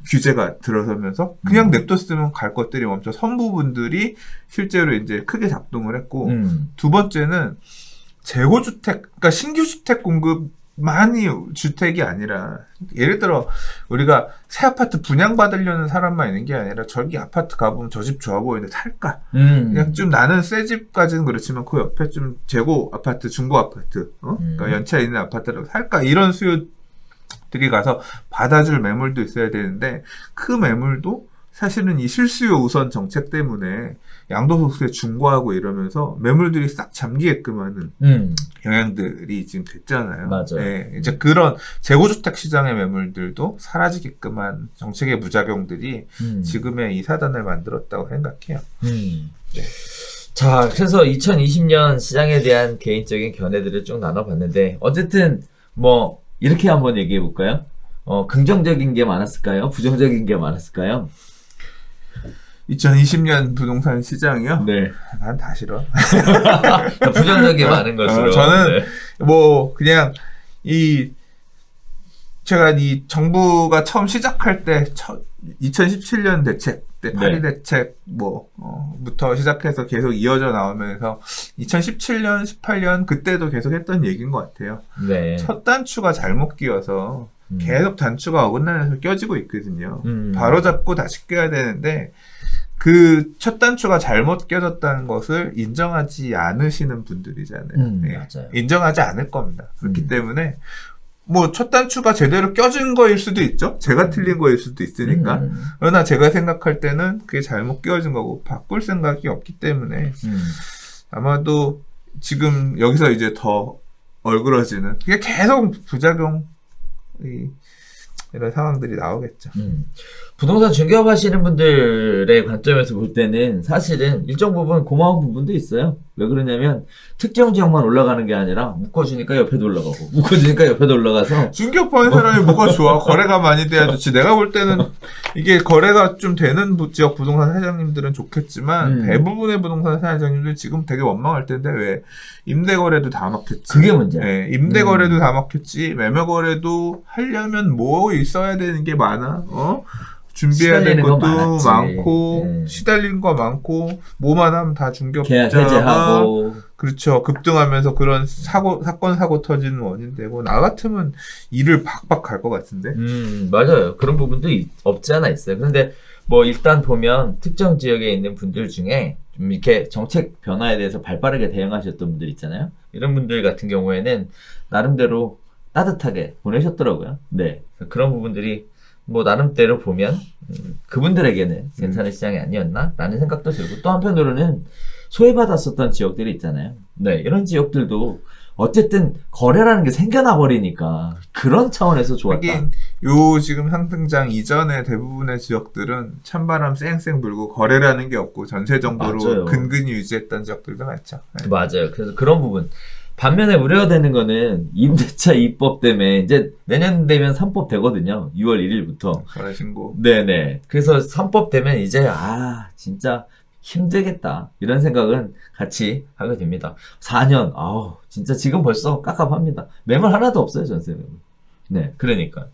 규제가 들어서면서 그냥 냅뒀으면 갈 것들이 멈춰 선 부분들이 실제로 이제 크게 작동을 했고 두 번째는 재고주택, 그러니까 신규 주택 공급만이 주택이 아니라 예를 들어 우리가 새 아파트 분양받으려는 사람만 있는 게 아니라 저기 아파트 가보면 저 집 좋아 보이는데 살까? 그냥 좀 나는 새 집까지는 그렇지만 그 옆에 좀 재고 아파트, 중고 아파트, 그러니까 연차 있는 아파트라도 살까? 이런 수요들이 가서 받아줄 매물도 있어야 되는데 그 매물도 사실은 이 실수요 우선 정책 때문에 양도소득세 중과하고 이러면서 매물들이 싹 잠기게끔 하는 영향들이 지금 됐잖아요. 맞아요. 네, 이제 그런 재고주택 시장의 매물들도 사라지게끔 한 정책의 부작용들이 지금의 이 사단을 만들었다고 생각해요. 네. 자, 그래서 2020년 시장에 대한 개인적인 견해들을 쭉 나눠봤는데 어쨌든 뭐 이렇게 한번 얘기해 볼까요? 긍정적인 게 많았을까요? 부정적인 게 많았을까요? 2020년 부동산 시장이요? 네. 난 다 싫어. 부정적인 게 많은 것으로. 저는 네. 뭐 그냥 제가 이 정부가 처음 시작할 때 2017년 대책 때 파리 대책 부터 시작해서 계속 이어져 나오면서 2017년, 18년 그때도 계속 했던 얘기인 것 같아요. 네. 첫 단추가 잘못 끼어서 계속 단추가 어긋나면서 껴지고 있거든요. 바로 잡고 다시 껴야 되는데 그 첫 단추가 잘못 껴졌다는 것을 인정하지 않으시는 분들이잖아요. 네. 맞아요. 인정하지 않을 겁니다. 그렇기 때문에 뭐 첫 단추가 제대로 껴진 거일 수도 있죠. 제가 틀린 거일 수도 있으니까. 그러나 제가 생각할 때는 그게 잘못 끼워진 거고 바꿀 생각이 없기 때문에 아마도 지금 여기서 이제 더 얼그러지는 그게 계속 부작용 이런 상황들이 나오겠죠. 부동산 중개업 하시는 분들의 관점에서 볼 때는 사실은 일정 부분 고마운 부분도 있어요. 왜 그러냐면 특정 지역만 올라가는 게 아니라 묶어주니까 옆에도 올라가고 묶어주니까 옆에도 올라가서 중개업하는 사람이 뭐가 좋아? 거래가 많이 돼야 좋지. 내가 볼 때는 이게 거래가 좀 되는 지역 부동산 사장님들은 좋겠지만 대부분의 부동산 사장님들 지금 되게 원망할 텐데 왜 임대거래도 다 막혔지. 그게 문제야. 네, 임대거래도 다 막혔지. 매매거래도 하려면 뭐 있어야 되는 게 많아. 준비해야 될 시달리는 거 것도 많았지. 많고 시달리는 거 많고 뭐만 하면 다 계약 중개업자가 해제하고 그렇죠. 급등하면서 그런 사건 사고 터지는 원인되고 나 같으면 일을 박박 갈 것 같은데. 맞아요. 그런 부분도 없지 않아 있어요. 그런데 뭐 일단 보면 특정 지역에 있는 분들 중에 좀 이렇게 정책 변화에 대해서 발빠르게 대응하셨던 분들 있잖아요. 이런 분들 같은 경우에는 나름대로 따뜻하게 보내셨더라고요. 네. 그런 부분들이 뭐 나름대로 보면 그분들에게는 괜찮은 시장이 아니었나라는 생각도 들고 또 한편으로는 소외받았었던 지역들이 있잖아요. 네. 이런 지역들도 어쨌든 거래라는 게 생겨나 버리니까 그런 차원에서 좋았다. 하긴 요 지금 상승장 이전의 대부분의 지역들은 찬바람 쌩쌩 불고 거래라는 게 없고 전세 정도로 맞아요. 근근히 유지했던 지역들도 많죠. 네. 맞아요. 그래서 그런 부분. 반면에 우려되는 거는 임대차 2법 때문에 이제 내년 되면 3법 되거든요. 6월 1일부터. 거래 신고. 네네. 그래서 3법 되면 이제 진짜 힘들겠다. 이런 생각은 같이 하게 됩니다. 4년. 진짜 지금 벌써 깝깝합니다. 매물 하나도 없어요, 전세 매물. 네, 그러니까.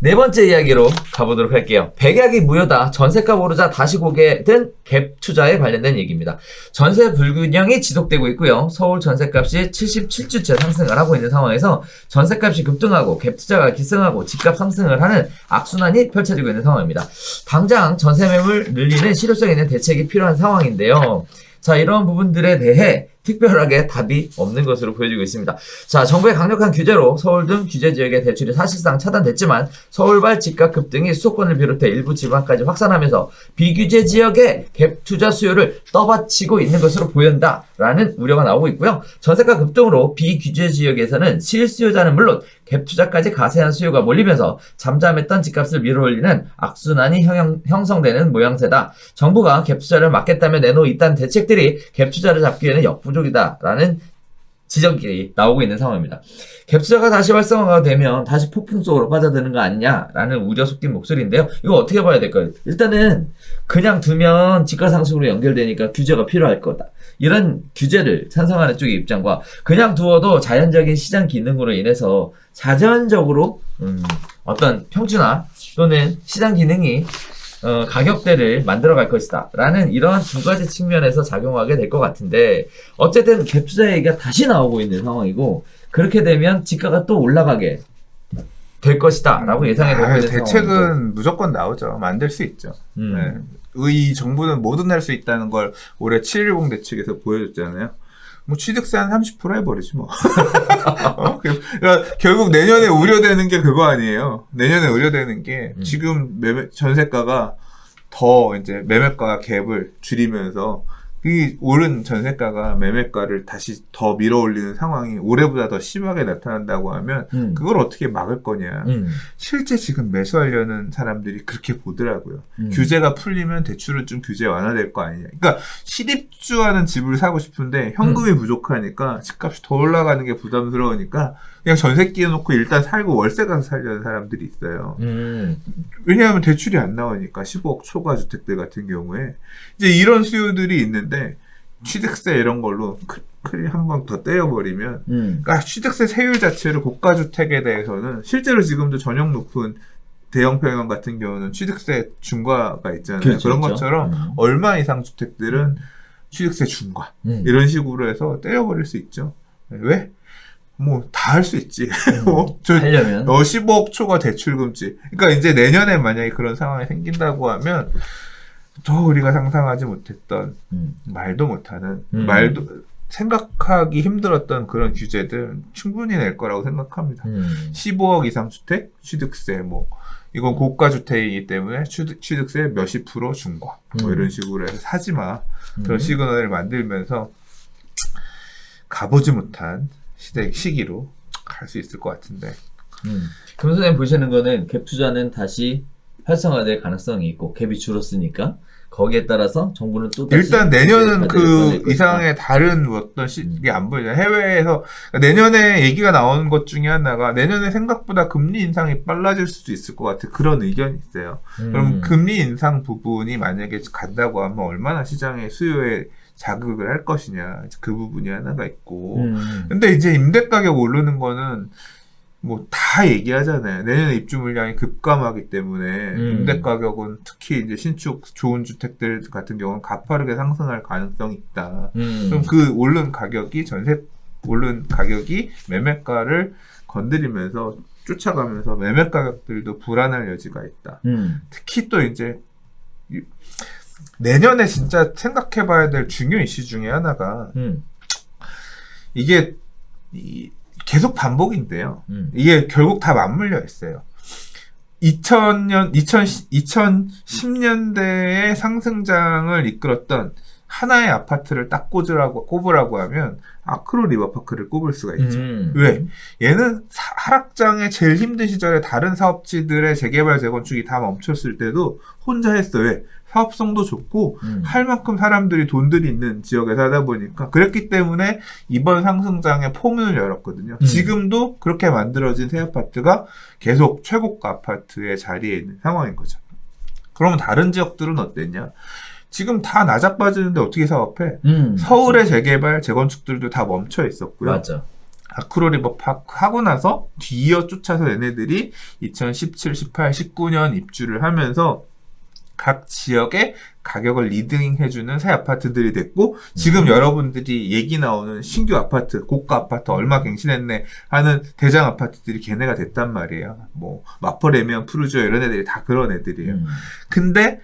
네 번째 이야기로 가보도록 할게요. 백약이 무효다. 전세값 오르자 다시 고개 든 갭 투자에 관련된 얘기입니다. 전세 불균형이 지속되고 있고요. 서울 전세값이 77주째 상승을 하고 있는 상황에서 전세값이 급등하고 갭 투자가 기승하고 집값 상승을 하는 악순환이 펼쳐지고 있는 상황입니다. 당장 전세 매물 늘리는 실효성 있는 대책이 필요한 상황인데요. 자, 이런 부분들에 대해 특별하게 답이 없는 것으로 보여지고 있습니다. 자, 정부의 강력한 규제로 서울 등 규제 지역의 대출이 사실상 차단됐지만 서울발 집값 급등이 수도권을 비롯해 일부 지방까지 확산하면서 비규제 지역의 갭 투자 수요를 떠받치고 있는 것으로 보인다라는 우려가 나오고 있고요. 전세가 급등으로 비규제 지역에서는 실수요자는 물론 갭 투자까지 가세한 수요가 몰리면서 잠잠했던 집값을 밀어올리는 악순환이 형성되는 모양새다. 정부가 갭 투자를 막겠다며 내놓은 이딴 대책들이 갭 투자를 잡기에는 역부족이다라는 지적이 나오고 있는 상황입니다. 갭 투자가 다시 활성화가 되면 다시 폭풍 속으로 빠져드는 거 아니냐라는 우려 섞인 목소리인데요. 이거 어떻게 봐야 될까요? 일단은 그냥 두면 집가 상승으로 연결되니까 규제가 필요할 거다. 이런 규제를 찬성하는 쪽의 입장과 그냥 두어도 자연적인 시장 기능으로 인해서 자연적으로 어떤 평준화 또는 시장 기능이 가격대를 만들어갈 것이다 라는 이런 두 가지 측면에서 작용하게 될 것 같은데 어쨌든 갭 투자 얘기가 다시 나오고 있는 상황이고 그렇게 되면 지가가 또 올라가게 될 것이다 라고 예상이 되고 있는 대책은 상황인데. 무조건 나오죠. 만들 수 있죠. 네. 이 정부는 뭐든 할 수 있다는 걸 올해 7.10 대책에서 보여줬잖아요. 뭐 취득세 한 30% 해버리지 뭐. 그러니까 결국 내년에 우려되는 게 그거 아니에요. 내년에 우려되는 게 지금 전세가가 더 이제 매매가 갭을 줄이면서 이 오른 전세가가 매매가를 다시 더 밀어올리는 상황이 올해보다 더 심하게 나타난다고 하면 그걸 어떻게 막을 거냐. 실제 지금 매수하려는 사람들이 그렇게 보더라고요. 규제가 풀리면 대출은 좀 규제 완화될 거 아니냐. 그러니까 실입주하는 집을 사고 싶은데 현금이 부족하니까 집값이 더 올라가는 게 부담스러우니까 그냥 전세 끼워놓고 일단 살고 월세 가서 살려는 사람들이 있어요. 왜냐하면 대출이 안 나오니까 15억 초과 주택들 같은 경우에 이제 이런 수요들이 있는데 취득세 이런 걸로 크리 한 번 더 떼어버리면 그러니까 취득세 세율 자체를 고가주택에 대해서는 실제로 지금도 전용 높은 대형 평형 같은 경우는 취득세 중과가 있잖아요. 그렇죠, 그런 그렇죠. 것처럼 얼마 이상 주택들은 취득세 중과 이런 식으로 해서 떼어버릴 수 있죠. 왜? 뭐 다 할 수 있지. 하려면 15억 초과 대출금지. 그러니까 이제 내년에 만약에 그런 상황이 생긴다고 하면 더 우리가 상상하지 못했던 말도 못하는 말도 생각하기 힘들었던 그런 규제들 충분히 낼 거라고 생각합니다. 15억 이상 주택 취득세 뭐 이건 고가 주택이기 때문에 취득세 몇십 프로 중과 뭐 이런 식으로 해서 사지 마 그런 시그널을 만들면서 가보지 못한 시기로 갈 수 있을 것 같은데. 그럼 선생님 보시는 거는 갭 투자는 다시 활성화될 가능성이 있고 갭이 줄었으니까 거기에 따라서 정부는 또 다시 일단 내년은 그 것이다. 이상의 다른 어떤 이게 안 보이잖아요. 해외에서 내년에 얘기가 나오는 것 중에 하나가 내년에 생각보다 금리 인상이 빨라질 수도 있을 것 같은 그런 의견이 있어요. 그럼 금리 인상 부분이 만약에 간다고 하면 얼마나 시장의 수요에 자극을 할 것이냐 그 부분이 하나가 있고 근데 이제 임대 가격 오르는 거는 뭐 다 얘기하잖아요. 내년에 입주 물량이 급감하기 때문에 임대 가격은 특히 이제 신축 좋은 주택들 같은 경우는 가파르게 상승할 가능성이 있다. 그럼 그 오른 가격이 전세 오른 가격이 매매가를 건드리면서 쫓아가면서 매매 가격들도 불안할 여지가 있다. 특히 또 이제 내년에 진짜 생각해봐야 될 중요 이슈 중에 하나가 이게 계속 반복인데요. 이게 결국 다 맞물려 있어요. 2010년대의 상승장을 이끌었던 하나의 아파트를 딱 꼽으라고 하면 아크로 리버파크를 꼽을 수가 있죠. 왜? 얘는 하락장의 제일 힘든 시절에 다른 사업지들의 재개발 재건축이 다 멈췄을 때도 혼자 했어요. 왜? 사업성도 좋고 할 만큼 사람들이 돈들이 있는 지역에 사다 보니까 그랬기 때문에 이번 상승장에 포문을 열었거든요. 지금도 그렇게 만들어진 새 아파트가 계속 최고가 아파트의 자리에 있는 상황인 거죠. 그러면 다른 지역들은 어땠냐? 지금 다 나자빠지는데 어떻게 사업해? 서울의 재개발, 재건축들도 다 멈춰 있었고요. 맞아. 아크로 리버파크 하고 나서 뒤이어 쫓아서 얘네들이 2017, 18, 19년 입주를 하면서 각 지역의 가격을 리딩해주는 새 아파트들이 됐고 지금 여러분들이 얘기 나오는 신규 아파트, 고가 아파트 얼마 갱신했네 하는 대장 아파트들이 걔네가 됐단 말이에요. 뭐 마포레미안, 푸르지오 이런 애들이 다 그런 애들이에요. 근데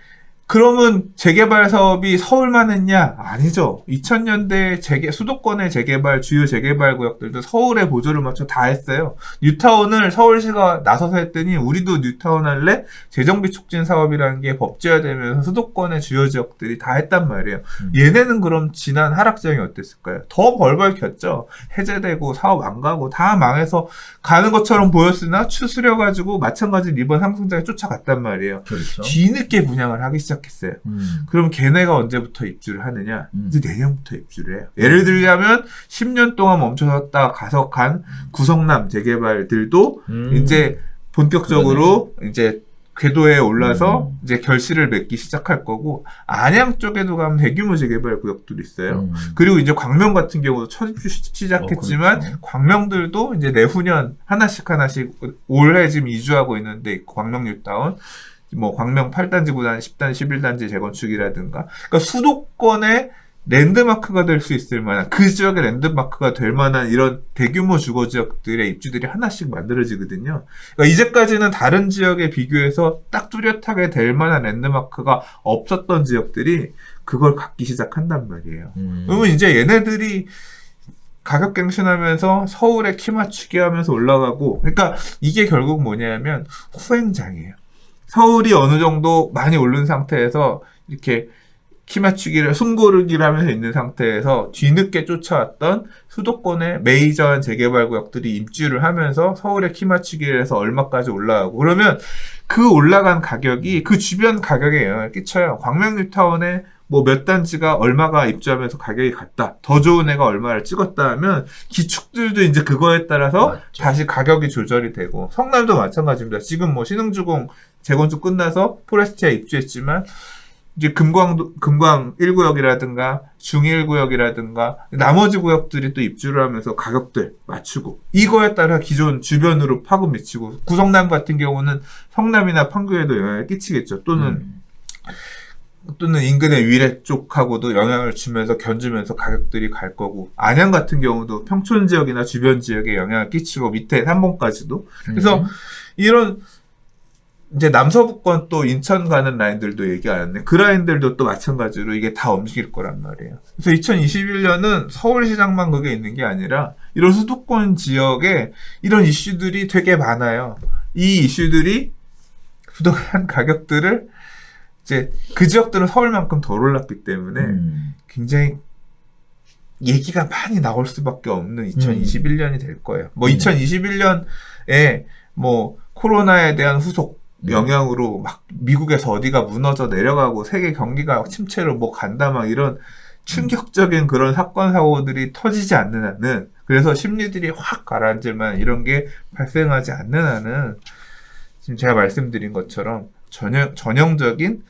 그러면 재개발 사업이 서울만 했냐? 아니죠. 2000년대 수도권의 재개발, 주요 재개발 구역들도 서울에 보조를 맞춰 다 했어요. 뉴타운을 서울시가 나서서 했더니 우리도 뉴타운 할래? 재정비 촉진 사업이라는 게 법제화되면서 수도권의 주요 지역들이 다 했단 말이에요. 얘네는 그럼 지난 하락장이 어땠을까요? 더 벌벌 켰죠. 해제되고 사업 안 가고 다 망해서 가는 것처럼 보였으나 추스려가지고 마찬가지로 이번 상승장에 쫓아갔단 말이에요. 그렇죠. 뒤늦게 분양을 하기 시작했어요. 그럼 걔네가 언제부터 입주를 하느냐? 이제 내년부터 입주를 해요. 예를 들자면 10년 동안 멈춰섰다 가석한 구성남 재개발들도 이제 본격적으로 이제 궤도에 올라서 이제 결실을 맺기 시작할 거고 안양 쪽에도 가면 대규모 재개발 구역들이 있어요. 그리고 이제 광명 같은 경우도 첫 입주 시작했지만 그렇죠. 광명들도 이제 내후년 하나씩 올해 지금 이주하고 있는데 광명 뉴타운 뭐 광명 8단지, 9단지, 10단지, 11단지 재건축이라든가 그러니까 수도권의 랜드마크가 될 수 있을 만한 그 지역의 랜드마크가 될 만한 이런 대규모 주거 지역들의 입주들이 하나씩 만들어지거든요. 그러니까 이제까지는 다른 지역에 비교해서 딱 뚜렷하게 될 만한 랜드마크가 없었던 지역들이 그걸 갖기 시작한단 말이에요. 그러면 이제 얘네들이 가격 갱신하면서 서울에 키 맞추기 하면서 올라가고 그러니까 이게 결국 뭐냐면 후행장이에요. 서울이 어느 정도 많이 오른 상태에서 이렇게 키 맞추기를 숨고르기를 하면서 있는 상태에서 뒤늦게 쫓아왔던 수도권의 메이저한 재개발 구역들이 입주를 하면서 서울의 키 맞추기를 해서 얼마까지 올라가고 그러면 그 올라간 가격이 그 주변 가격에 영향을 끼쳐요. 광명 뉴타운에 뭐 몇 단지가 얼마가 입주하면서 가격이 같다. 더 좋은 애가 얼마를 찍었다 하면 기축들도 이제 그거에 따라서 맞죠. 다시 가격이 조절이 되고 성남도 마찬가지입니다. 지금 뭐 신흥주공 재건축 끝나서 포레스티아 입주했지만 이제 금광 1구역이라든가 중 1구역이라든가 나머지 구역들이 또 입주를 하면서 가격들 맞추고 이거에 따라 기존 주변으로 파급 미치고 구성남 같은 경우는 성남이나 판교에도 영향을 끼치겠죠. 또는 인근의 위례 쪽하고도 영향을 주면서 견주면서 가격들이 갈 거고 안양 같은 경우도 평촌 지역이나 주변 지역에 영향을 끼치고 밑에 삼봉까지도 그래서 이런 이제 남서부권 또 인천 가는 라인들도 얘기 안 했네. 그 라인들도 또 마찬가지로 이게 다 움직일 거란 말이에요. 그래서 2021년은 서울시장만 그게 있는 게 아니라 이런 수도권 지역에 이런 이슈들이 되게 많아요. 이 이슈들이 부동산 가격들을 이제 그 지역들은 서울만큼 덜 올랐기 때문에 굉장히 얘기가 많이 나올 수밖에 없는 2021년이 될 거예요. 뭐 2021년에 뭐 코로나에 대한 후속 영향으로 막 미국에서 어디가 무너져 내려가고 세계 경기가 침체로 뭐 간다 막 이런 충격적인 그런 사건 사고들이 터지지 않는 한은 그래서 심리들이 확 가라앉을 만한 이런 게 발생하지 않는 한은 지금 제가 말씀드린 것처럼 전형적인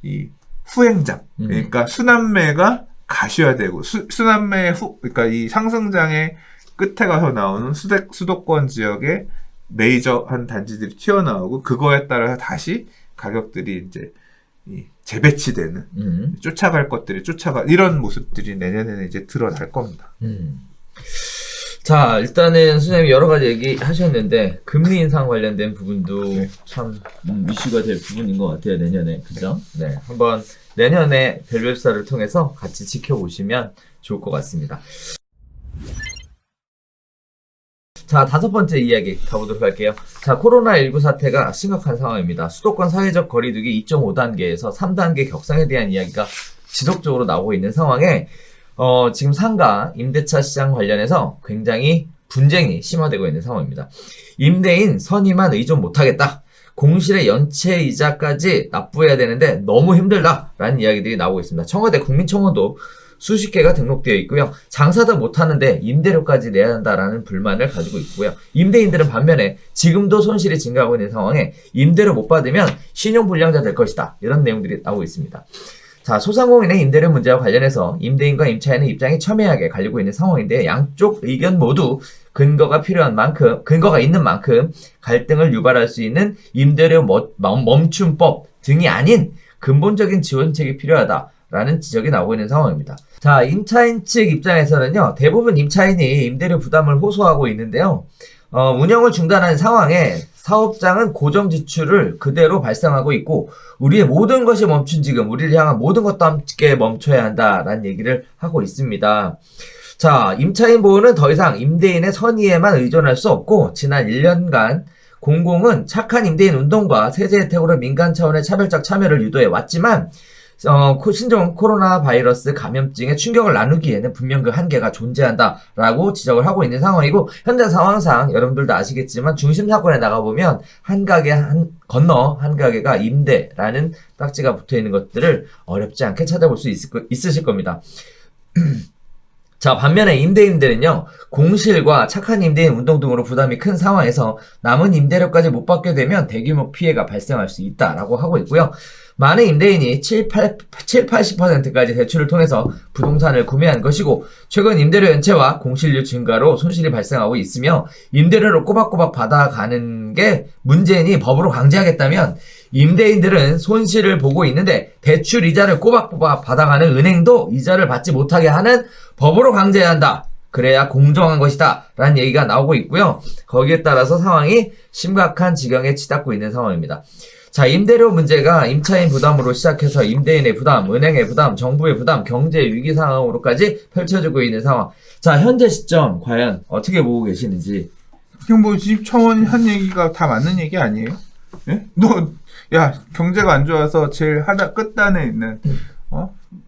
이 후행장 그러니까 순환매가 가셔야 되고 순환매 그러니까 이 상승장의 끝에 가서 나오는 수도권 지역에 메이저한 단지들이 튀어나오고 그거에 따라서 다시 가격들이 이제 재배치되는 쫓아갈 것들이 이런 모습들이 내년에는 이제 드러날 겁니다. 자, 일단은 선생님이 여러 가지 얘기하셨는데 금리 인상 관련된 부분도 네. 참 이슈가 될 부분인 것 같아요, 내년에. 그죠? 네. 한번 내년에 벨벳사를 통해서 같이 지켜보시면 좋을 것 같습니다. 자, 5번째 이야기 가보도록 할게요. 자, 코로나19 사태가 심각한 상황입니다. 수도권 사회적 거리두기 2.5단계에서 3단계 격상에 대한 이야기가 지속적으로 나오고 있는 상황에 지금 상가, 임대차 시장 관련해서 굉장히 분쟁이 심화되고 있는 상황입니다. 임대인 선임만 의존 못하겠다. 공실의 연체이자까지 납부해야 되는데 너무 힘들다라는 이야기들이 나오고 있습니다. 청와대 국민청원도 수십 개가 등록되어 있고요. 장사도 못하는데 임대료까지 내야 한다라는 불만을 가지고 있고요. 임대인들은 반면에 지금도 손실이 증가하고 있는 상황에 임대료 못 받으면 신용불량자 될 것이다. 이런 내용들이 나오고 있습니다. 자, 소상공인의 임대료 문제와 관련해서 임대인과 임차인의 입장이 첨예하게 갈리고 있는 상황인데 양쪽 의견 모두 근거가 있는 만큼 갈등을 유발할 수 있는 임대료 멈춤법 등이 아닌 근본적인 지원책이 필요하다라는 지적이 나오고 있는 상황입니다. 자, 임차인 측 입장에서는요, 대부분 임차인이 임대료 부담을 호소하고 있는데요. 운영을 중단한 상황에 사업장은 고정 지출을 그대로 발생하고 있고 우리의 모든 것이 멈춘 지금 우리를 향한 모든 것도 함께 멈춰야 한다라는 얘기를 하고 있습니다. 자, 임차인 보호는 더 이상 임대인의 선의에만 의존할 수 없고 지난 1년간 공공은 착한 임대인 운동과 세제 혜택으로 민간 차원의 차별적 참여를 유도해 왔지만 신종 코로나 바이러스 감염증의 충격을 나누기에는 분명 그 한계가 존재한다라고 지적을 하고 있는 상황이고 현재 상황상 여러분들도 아시겠지만 중심 사건에 나가보면 한 건너 한 가게가 임대라는 딱지가 붙어있는 것들을 어렵지 않게 찾아볼 수 있으실 겁니다. 자, 반면에 임대인들은요, 공실과 착한 임대인 운동 등으로 부담이 큰 상황에서 남은 임대료까지 못 받게 되면 대규모 피해가 발생할 수 있다라고 하고 있고요. 많은 임대인이 80%까지 대출을 통해서 부동산을 구매한 것이고 최근 임대료 연체와 공실료 증가로 손실이 발생하고 있으며 임대료를 꼬박꼬박 받아가는 게 문제니 법으로 강제하겠다면 임대인들은 손실을 보고 있는데 대출 이자를 꼬박꼬박 받아가는 은행도 이자를 받지 못하게 하는 법으로 강제해야 한다. 그래야 공정한 것이다 라는 얘기가 나오고 있고요. 거기에 따라서 상황이 심각한 지경에 치닫고 있는 상황입니다. 자, 임대료 문제가 임차인 부담으로 시작해서 임대인의 부담, 은행의 부담, 정부의 부담, 경제 위기 상황으로까지 펼쳐지고 있는 상황. 자, 현재 시점 과연 어떻게 보고 계시는지. 지금 뭐 집청원 한 얘기가 다 맞는 얘기 아니에요? 예? 경제가 안 좋아서 제일 끝단에 있는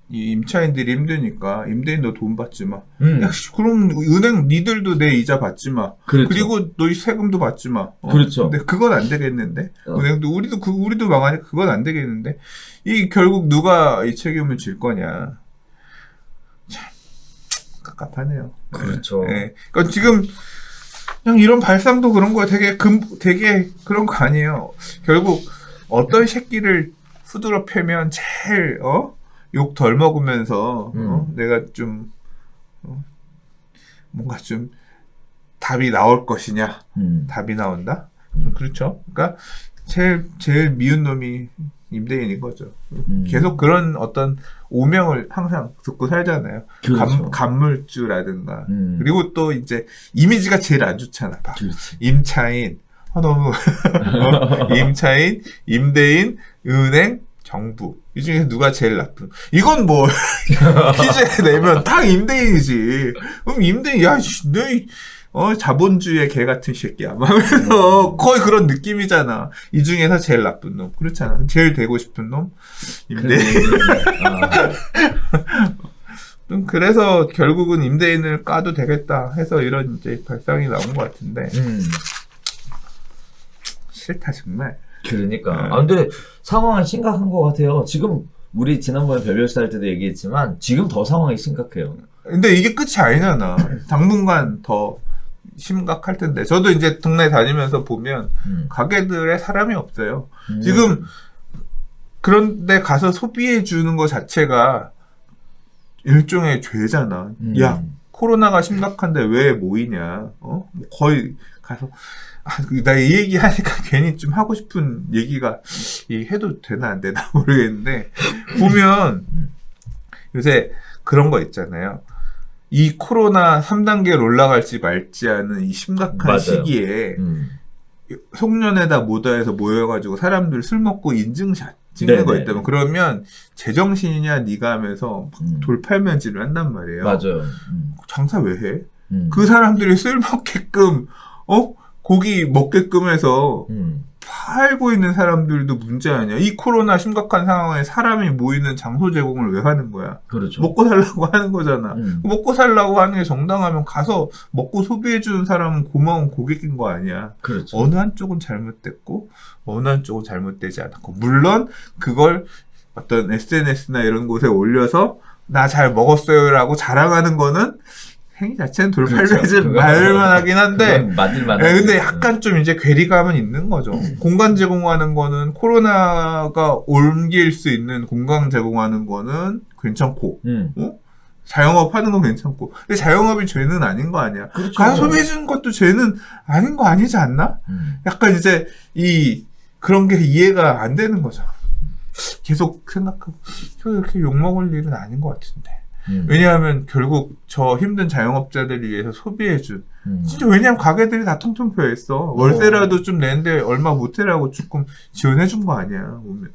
이 임차인들이 힘드니까 임대인 너 돈 받지 마. 야, 그럼 은행 니들도 내 이자 받지 마. 그렇죠. 그리고 너희 세금도 받지 마. 그렇죠. 근데 그건 안 되겠는데. 은행도 우리도 망하니까 그건 안 되겠는데. 이 결국 누가 이 책임을 질 거냐. 참 깝깝하네요. 그렇죠. 네. 그러니까 지금 그냥 이런 발상도 그런 거야. 되게 그런 거 아니에요. 결국 어떤 새끼를 후드러 패면 제일 욕 덜 먹으면서 내가 좀 뭔가 좀 답이 나올 것이냐. 답이 나온다. 그렇죠. 그러니까 제일 미운 놈이 임대인인 거죠. 계속 그런 어떤 오명을 항상 듣고 살잖아요. 그렇죠. 간물주라든가. 그리고 또 이제 이미지가 제일 안 좋잖아. 그렇지. 임차인 너무 임차인, 임대인, 은행, 정부 이 중에서 누가 제일 나쁜? 이건 뭐 퀴즈에 내면 다 임대인이지. 그럼 임대인 너 자본주의의 개 같은 새끼야 하면서 거의 그런 느낌이잖아. 이 중에서 제일 나쁜 놈 그렇잖아. 제일 되고 싶은 놈 임대인. 그래서 결국은 임대인을 까도 되겠다 해서 이런 이제 발상이 나온 것 같은데 싫다 정말. 그러니까. 근데 상황은 심각한 것 같아요. 지금 우리 지난번에 별별사 할 때도 얘기했지만 지금 더 상황이 심각해요. 근데 이게 끝이 아니잖아. 당분간 더 심각할 텐데. 저도 이제 동네 다니면서 보면 가게들에 사람이 없어요. 지금 그런데 가서 소비해 주는 것 자체가 일종의 죄잖아. 야, 코로나가 심각한데 왜 모이냐? 뭐 거의 가서 나 이 얘기 하니까 괜히 좀 하고 싶은 얘기가 해도 되나 안 되나 모르겠는데 보면 요새 그런 거 있잖아요. 이 코로나 3단계로 올라갈지 말지 하는 이 심각한 맞아요. 시기에 송년회다 뭐다해서 모여가지고 사람들 술 먹고 인증샷 찍는 네네. 거 있다면 그러면 제정신이냐 네가 하면서 돌팔면질을 한단 말이에요. 맞아요. 장사 왜 해? 그 사람들이 술 먹게끔 고기 먹게끔 해서 팔고 있는 사람들도 문제 아니야. 이 코로나 심각한 상황에 사람이 모이는 장소 제공을 왜 하는 거야? 그렇죠. 먹고 살라고 하는 거잖아. 먹고 살라고 하는 게 정당하면 가서 먹고 소비해주는 사람은 고마운 고객인 거 아니야. 그렇죠. 어느 한쪽은 잘못됐고 어느 한쪽은 잘못되지 않았고 물론 그걸 어떤 SNS나 이런 곳에 올려서 나 잘 먹었어요라고 자랑하는 거는 행위 자체는 돌팔매질 그렇죠. 말만 하긴 한데 맞을만 근데 약간 좀 이제 괴리감은 있는 거죠. 공간 제공하는 거는 코로나가 옮길 수 있는 공간 제공하는 거는 괜찮고 자영업 하는 건 괜찮고 근데 자영업이 죄는 아닌 거 아니야. 그렇죠. 가서 소비해주는 것도 죄는 아닌 거 아니지 않나? 약간 이제 그런 게 이해가 안 되는 거죠. 계속 생각하고 저 이렇게 욕먹을 일은 아닌 것 같은데 왜냐하면 결국 저 힘든 자영업자들을 위해서 소비해준 진짜 왜냐하면 가게들이 다 텅텅 비어있어. 월세라도 좀 내는데 얼마 못해라고 조금 지원해준 거 아니야 보면.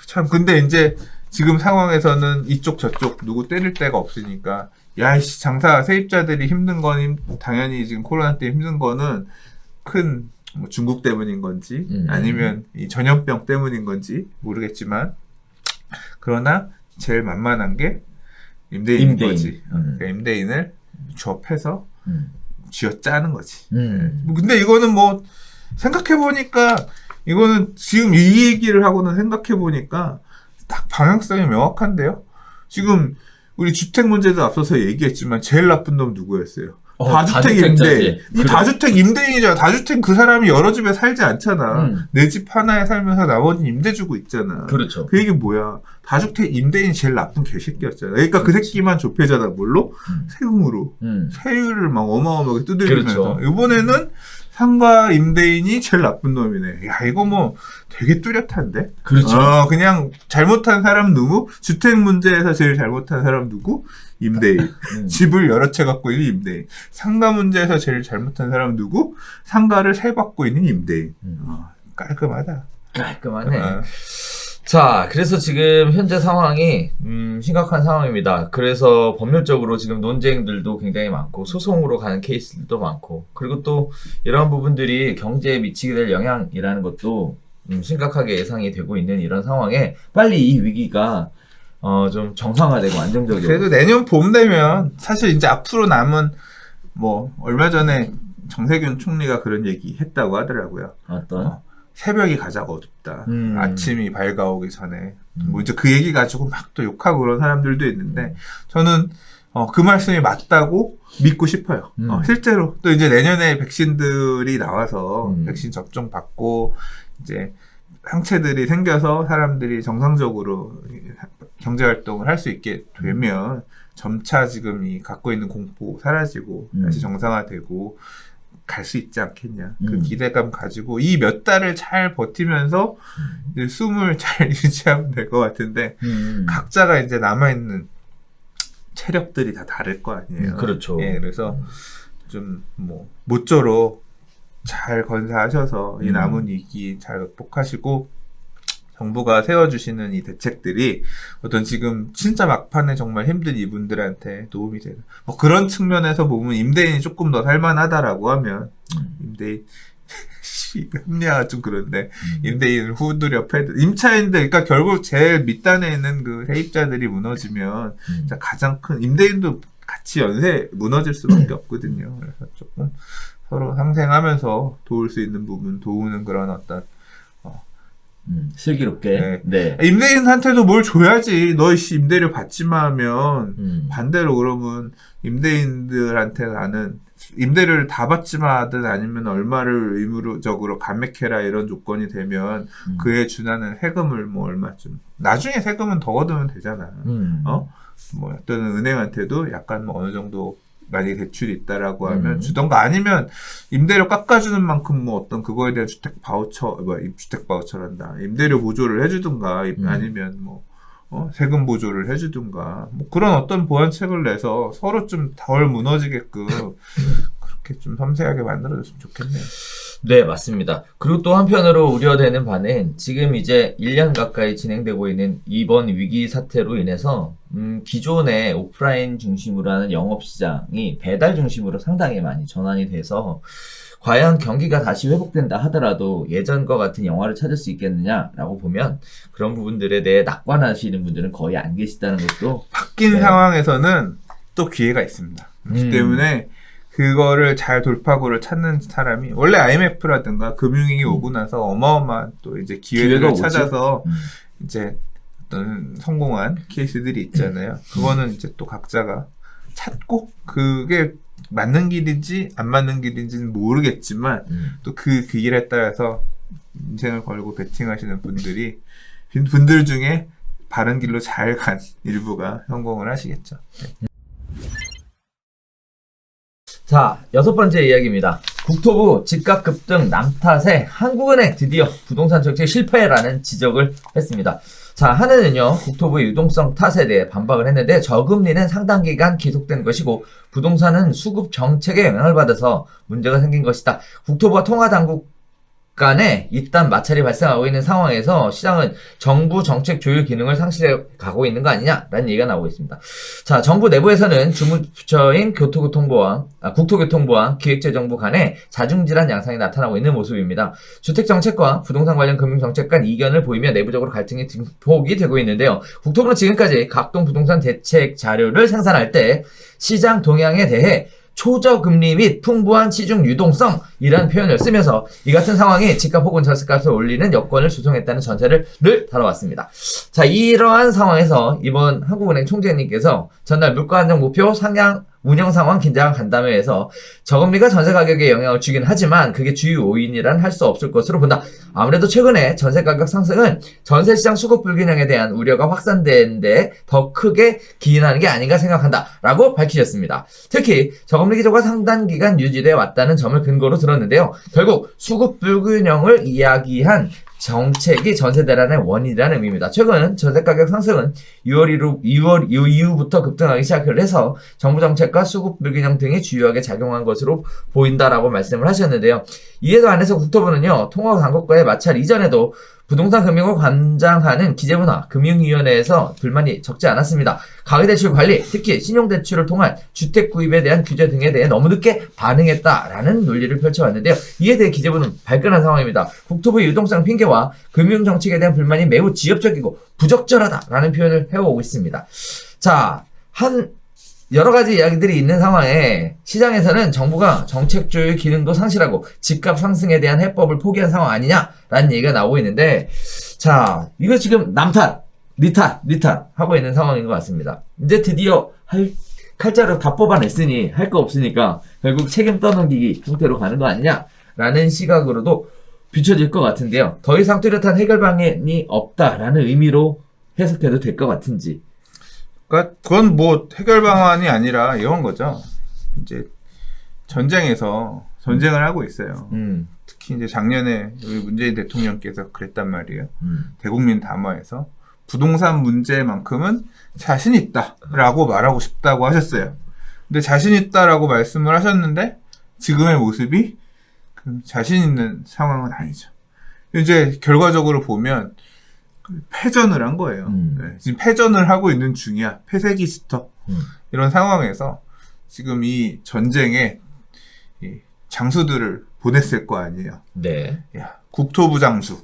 참 근데 이제 지금 상황에서는 이쪽 저쪽 누구 때릴 데가 없으니까 야이씨 장사 세입자들이 힘든 건 당연히 지금 코로나 때 힘든 거는 큰 뭐 중국 때문인 건지 아니면 이 전염병 때문인 건지 모르겠지만 그러나 제일 만만한 게 임대인인 거지. 그러니까 임대인을 조합해서 쥐어짜는 거지. 근데 이거는 뭐 생각해보니까 이거는 지금 이 얘기를 하고는 생각해보니까 딱 방향성이 명확한데요. 지금 우리 주택 문제도 앞서서 얘기했지만 제일 나쁜 놈 누구였어요? 다주택 임대인. 이 다주택 임대인이잖아. 다주택 그 사람이 여러 집에 살지 않잖아. 내 집 하나에 살면서 나머지는 임대 주고 있잖아. 그렇죠. 그 얘기 뭐야? 다주택 임대인이 제일 나쁜 개새끼였잖아. 그러니까 그 새끼만 좁혀잖아. 뭘로? 세금으로. 세율을 막 어마어마하게 두들기면서. 그렇죠. 이번에는 상가 임대인이 제일 나쁜 놈이네. 야, 이거 뭐 되게 뚜렷한데? 그렇죠. 그냥 잘못한 사람 누구? 주택 문제에서 제일 잘못한 사람 누구? 임대인. 집을 여러 채 갖고 있는 임대인. 상가 문제에서 제일 잘못한 사람 누구? 상가를 세 받고 있는 임대인. 깔끔하다. 깔끔하네. 자, 그래서 지금 현재 상황이 심각한 상황입니다. 그래서 법률적으로 지금 논쟁들도 굉장히 많고 소송으로 가는 케이스들도 많고 그리고 또 이런 부분들이 경제에 미치게 될 영향이라는 것도 심각하게 예상이 되고 있는 이런 상황에 빨리 이 위기가 좀 정상화되고 안정적이고 그래도 내년 봄 되면 사실 이제 앞으로 남은 뭐 얼마 전에 정세균 총리가 그런 얘기 했다고 하더라고요. 어떤? 새벽이 가장 어둡다. 아침이 밝아오기 전에. 뭐 이제 그 얘기 가지고 막 또 욕하고 그런 사람들도 있는데, 저는, 그 말씀이 맞다고 믿고 싶어요. 실제로. 또 이제 내년에 백신들이 나와서, 백신 접종 받고, 이제, 항체들이 생겨서 사람들이 정상적으로 경제활동을 할 수 있게 되면, 점차 지금 이 갖고 있는 공포 사라지고, 다시 정상화되고, 갈 수 있지 않겠냐. 그 기대감 가지고 이 몇 달을 잘 버티면서 이제 숨을 잘 유지하면 될 것 같은데 각자가 이제 남아있는 체력들이 다 다를 거 아니에요. 그렇죠. 예, 그래서 좀 뭐 모쪼록 잘 건사하셔서 이 남은 위기 잘 극복하시고 정부가 세워주시는 이 대책들이 어떤 지금 진짜 막판에 정말 힘든 이분들한테 도움이 되는 뭐 그런 측면에서 보면 임대인이 조금 더 살만하다라고 하면 임대인 합리화가 좀 그런데 임대인을 후두려 패드 임차인들 그러니까 결국 제일 밑단에 있는 그 세입자들이 무너지면 가장 큰 임대인도 같이 연쇄 무너질 수밖에 없거든요. 그래서 조금 서로 상생하면서 도울 수 있는 부분 도우는 그런 어떤 슬기롭게. 네. 임대인한테도 뭘 줘야지. 너 임대료 받지마 하면 반대로 그러면 임대인들한테 나는 임대료를 다 받지마 하든 아니면 얼마를 의무적으로 감액해라 이런 조건이 되면 그에 준하는 세금을 뭐 얼마쯤 나중에 세금은 더 얻으면 되잖아. 뭐 어떤 은행한테도 약간 뭐 어느 정도 만약에 대출이 있다라고 하면 음. 주던가 아니면 임대료 깎아주는 만큼 뭐 어떤 그거에 대한 주택 바우처란다. 임대료 보조를 해주든가 아니면 뭐 세금 보조를 해주든가 뭐 그런 어떤 보완책을 내서 서로 좀 덜 무너지게끔 그렇게 좀 섬세하게 만들어줬으면 좋겠네요. 네, 맞습니다. 그리고 또 한편으로 우려되는 바는 지금 이제 1년 가까이 진행되고 있는 이번 위기 사태로 인해서 기존의 오프라인 중심으로 하는 영업시장이 배달 중심으로 상당히 많이 전환이 돼서 과연 경기가 다시 회복된다 하더라도 예전과 같은 영화를 찾을 수 있겠느냐라고 보면 그런 부분들에 대해 낙관하시는 분들은 거의 안 계시다는 것도 바뀐 네. 상황에서는 또 기회가 있습니다. 그렇기 때문에 그거를 잘 돌파구를 찾는 사람이 원래 IMF라든가 금융위기 오고 나서 어마어마한 또 이제 기회를 찾아서 이제 어떤 성공한 케이스들이 있잖아요. 그거는 이제 또 각자가 찾고 그게 맞는 길인지 안 맞는 길인지는 모르겠지만 또 그 길에 따라서 인생을 걸고 베팅하시는 분들 중에 바른 길로 잘 간 일부가 성공을 하시겠죠. 네. 자, 6번째 이야기입니다. 국토부 집값 급등 남탓에 한국은행 드디어 부동산 정책 실패라는 지적을 했습니다. 자, 한은은요, 국토부의 유동성 탓에 대해 반박을 했는데 저금리는 상당 기간 계속된 것이고 부동산은 수급 정책에 영향을 받아서 문제가 생긴 것이다. 국토부와 통화당국 간에 일단 마찰이 발생하고 있는 상황에서 시장은 정부 정책 조율 기능을 상실해 가고 있는 거 아니냐라는 얘기가 나오고 있습니다. 자, 정부 내부에서는 주무부처인 국토교통부와 기획재정부 간에 자중질환 양상이 나타나고 있는 모습입니다. 주택정책과 부동산 관련 금융정책 간 이견을 보이며 내부적으로 갈등이 증폭이 되고 있는데요. 국토부는 지금까지 각종 부동산 대책 자료를 생산할 때 시장 동향에 대해 초저금리 및 풍부한 시중 유동성이라는 표현을 쓰면서 이 같은 상황이 집값 혹은 전세값을 올리는 여건을 조성했다는 전제를 다뤄왔습니다. 자, 이러한 상황에서 이번 한국은행 총재님께서 전날 물가 안정 목표 상향 운영 상황 긴장 간담회에서 저금리가 전세 가격에 영향을 주긴 하지만 그게 주요 요인이란 할 수 없을 것으로 본다. 아무래도 최근에 전세 가격 상승은 전세 시장 수급 불균형에 대한 우려가 확산되는데 더 크게 기인하는 게 아닌가 생각한다. 라고 밝히셨습니다. 특히 저금리 기조가 상당 기간 유지돼 왔다는 점을 근거로 들었는데요. 결국 수급 불균형을 이야기한 정책이 전세 대란의 원인이라는 의미입니다. 최근 전세 가격 상승은 6월 이후부터 급등하기 시작을 해서 정부 정책과 수급 불균형 등이 주요하게 작용한 것으로 보인다라고 말씀을 하셨는데요. 이에 반해서 국토부는요, 통화당국과의 마찰 이전에도 부동산 금융을 관장하는 기재부나 금융위원회에서 불만이 적지 않았습니다. 가계대출 관리, 특히 신용대출을 통한 주택 구입에 대한 규제 등에 대해 너무 늦게 반응했다라는 논리를 펼쳐왔는데요. 이에 대해 기재부는 발끈한 상황입니다. 국토부의 유동성 핑계와 금융정책에 대한 불만이 매우 지엽적이고 부적절하다라는 표현을 해오고 있습니다. 자, 여러 가지 이야기들이 있는 상황에 시장에서는 정부가 정책 조율 기능도 상실하고 집값 상승에 대한 해법을 포기한 상황 아니냐라는 얘기가 나오고 있는데, 자, 이거 지금 남탓, 니탓 하고 있는 상황인 것 같습니다. 이제 드디어 칼자루 다 뽑아냈으니 할 거 없으니까 결국 책임 떠넘기기 형태로 가는 거 아니냐라는 시각으로도 비춰질 것 같은데요. 더 이상 뚜렷한 해결 방안이 없다라는 의미로 해석해도 될 것 같은지. 그러니까 그건 뭐 해결 방안이 아니라 이런 거죠. 이제 전쟁에서 전쟁을 하고 있어요. 특히 이제 작년에 우리 문재인 대통령께서 그랬단 말이에요. 대국민 담화에서 부동산 문제만큼은 자신 있다라고 말하고 싶다고 하셨어요. 근데 자신 있다라고 말씀을 하셨는데 지금의 모습이 그 자신 있는 상황은 아니죠. 이제 결과적으로 보면 패전을 한 거예요. 네, 지금 패전을 하고 있는 중이야. 패색이 짙어. 이런 상황에서 지금 이 전쟁에 이 장수들을 보냈을 거 아니에요. 네. 야, 국토부 장수,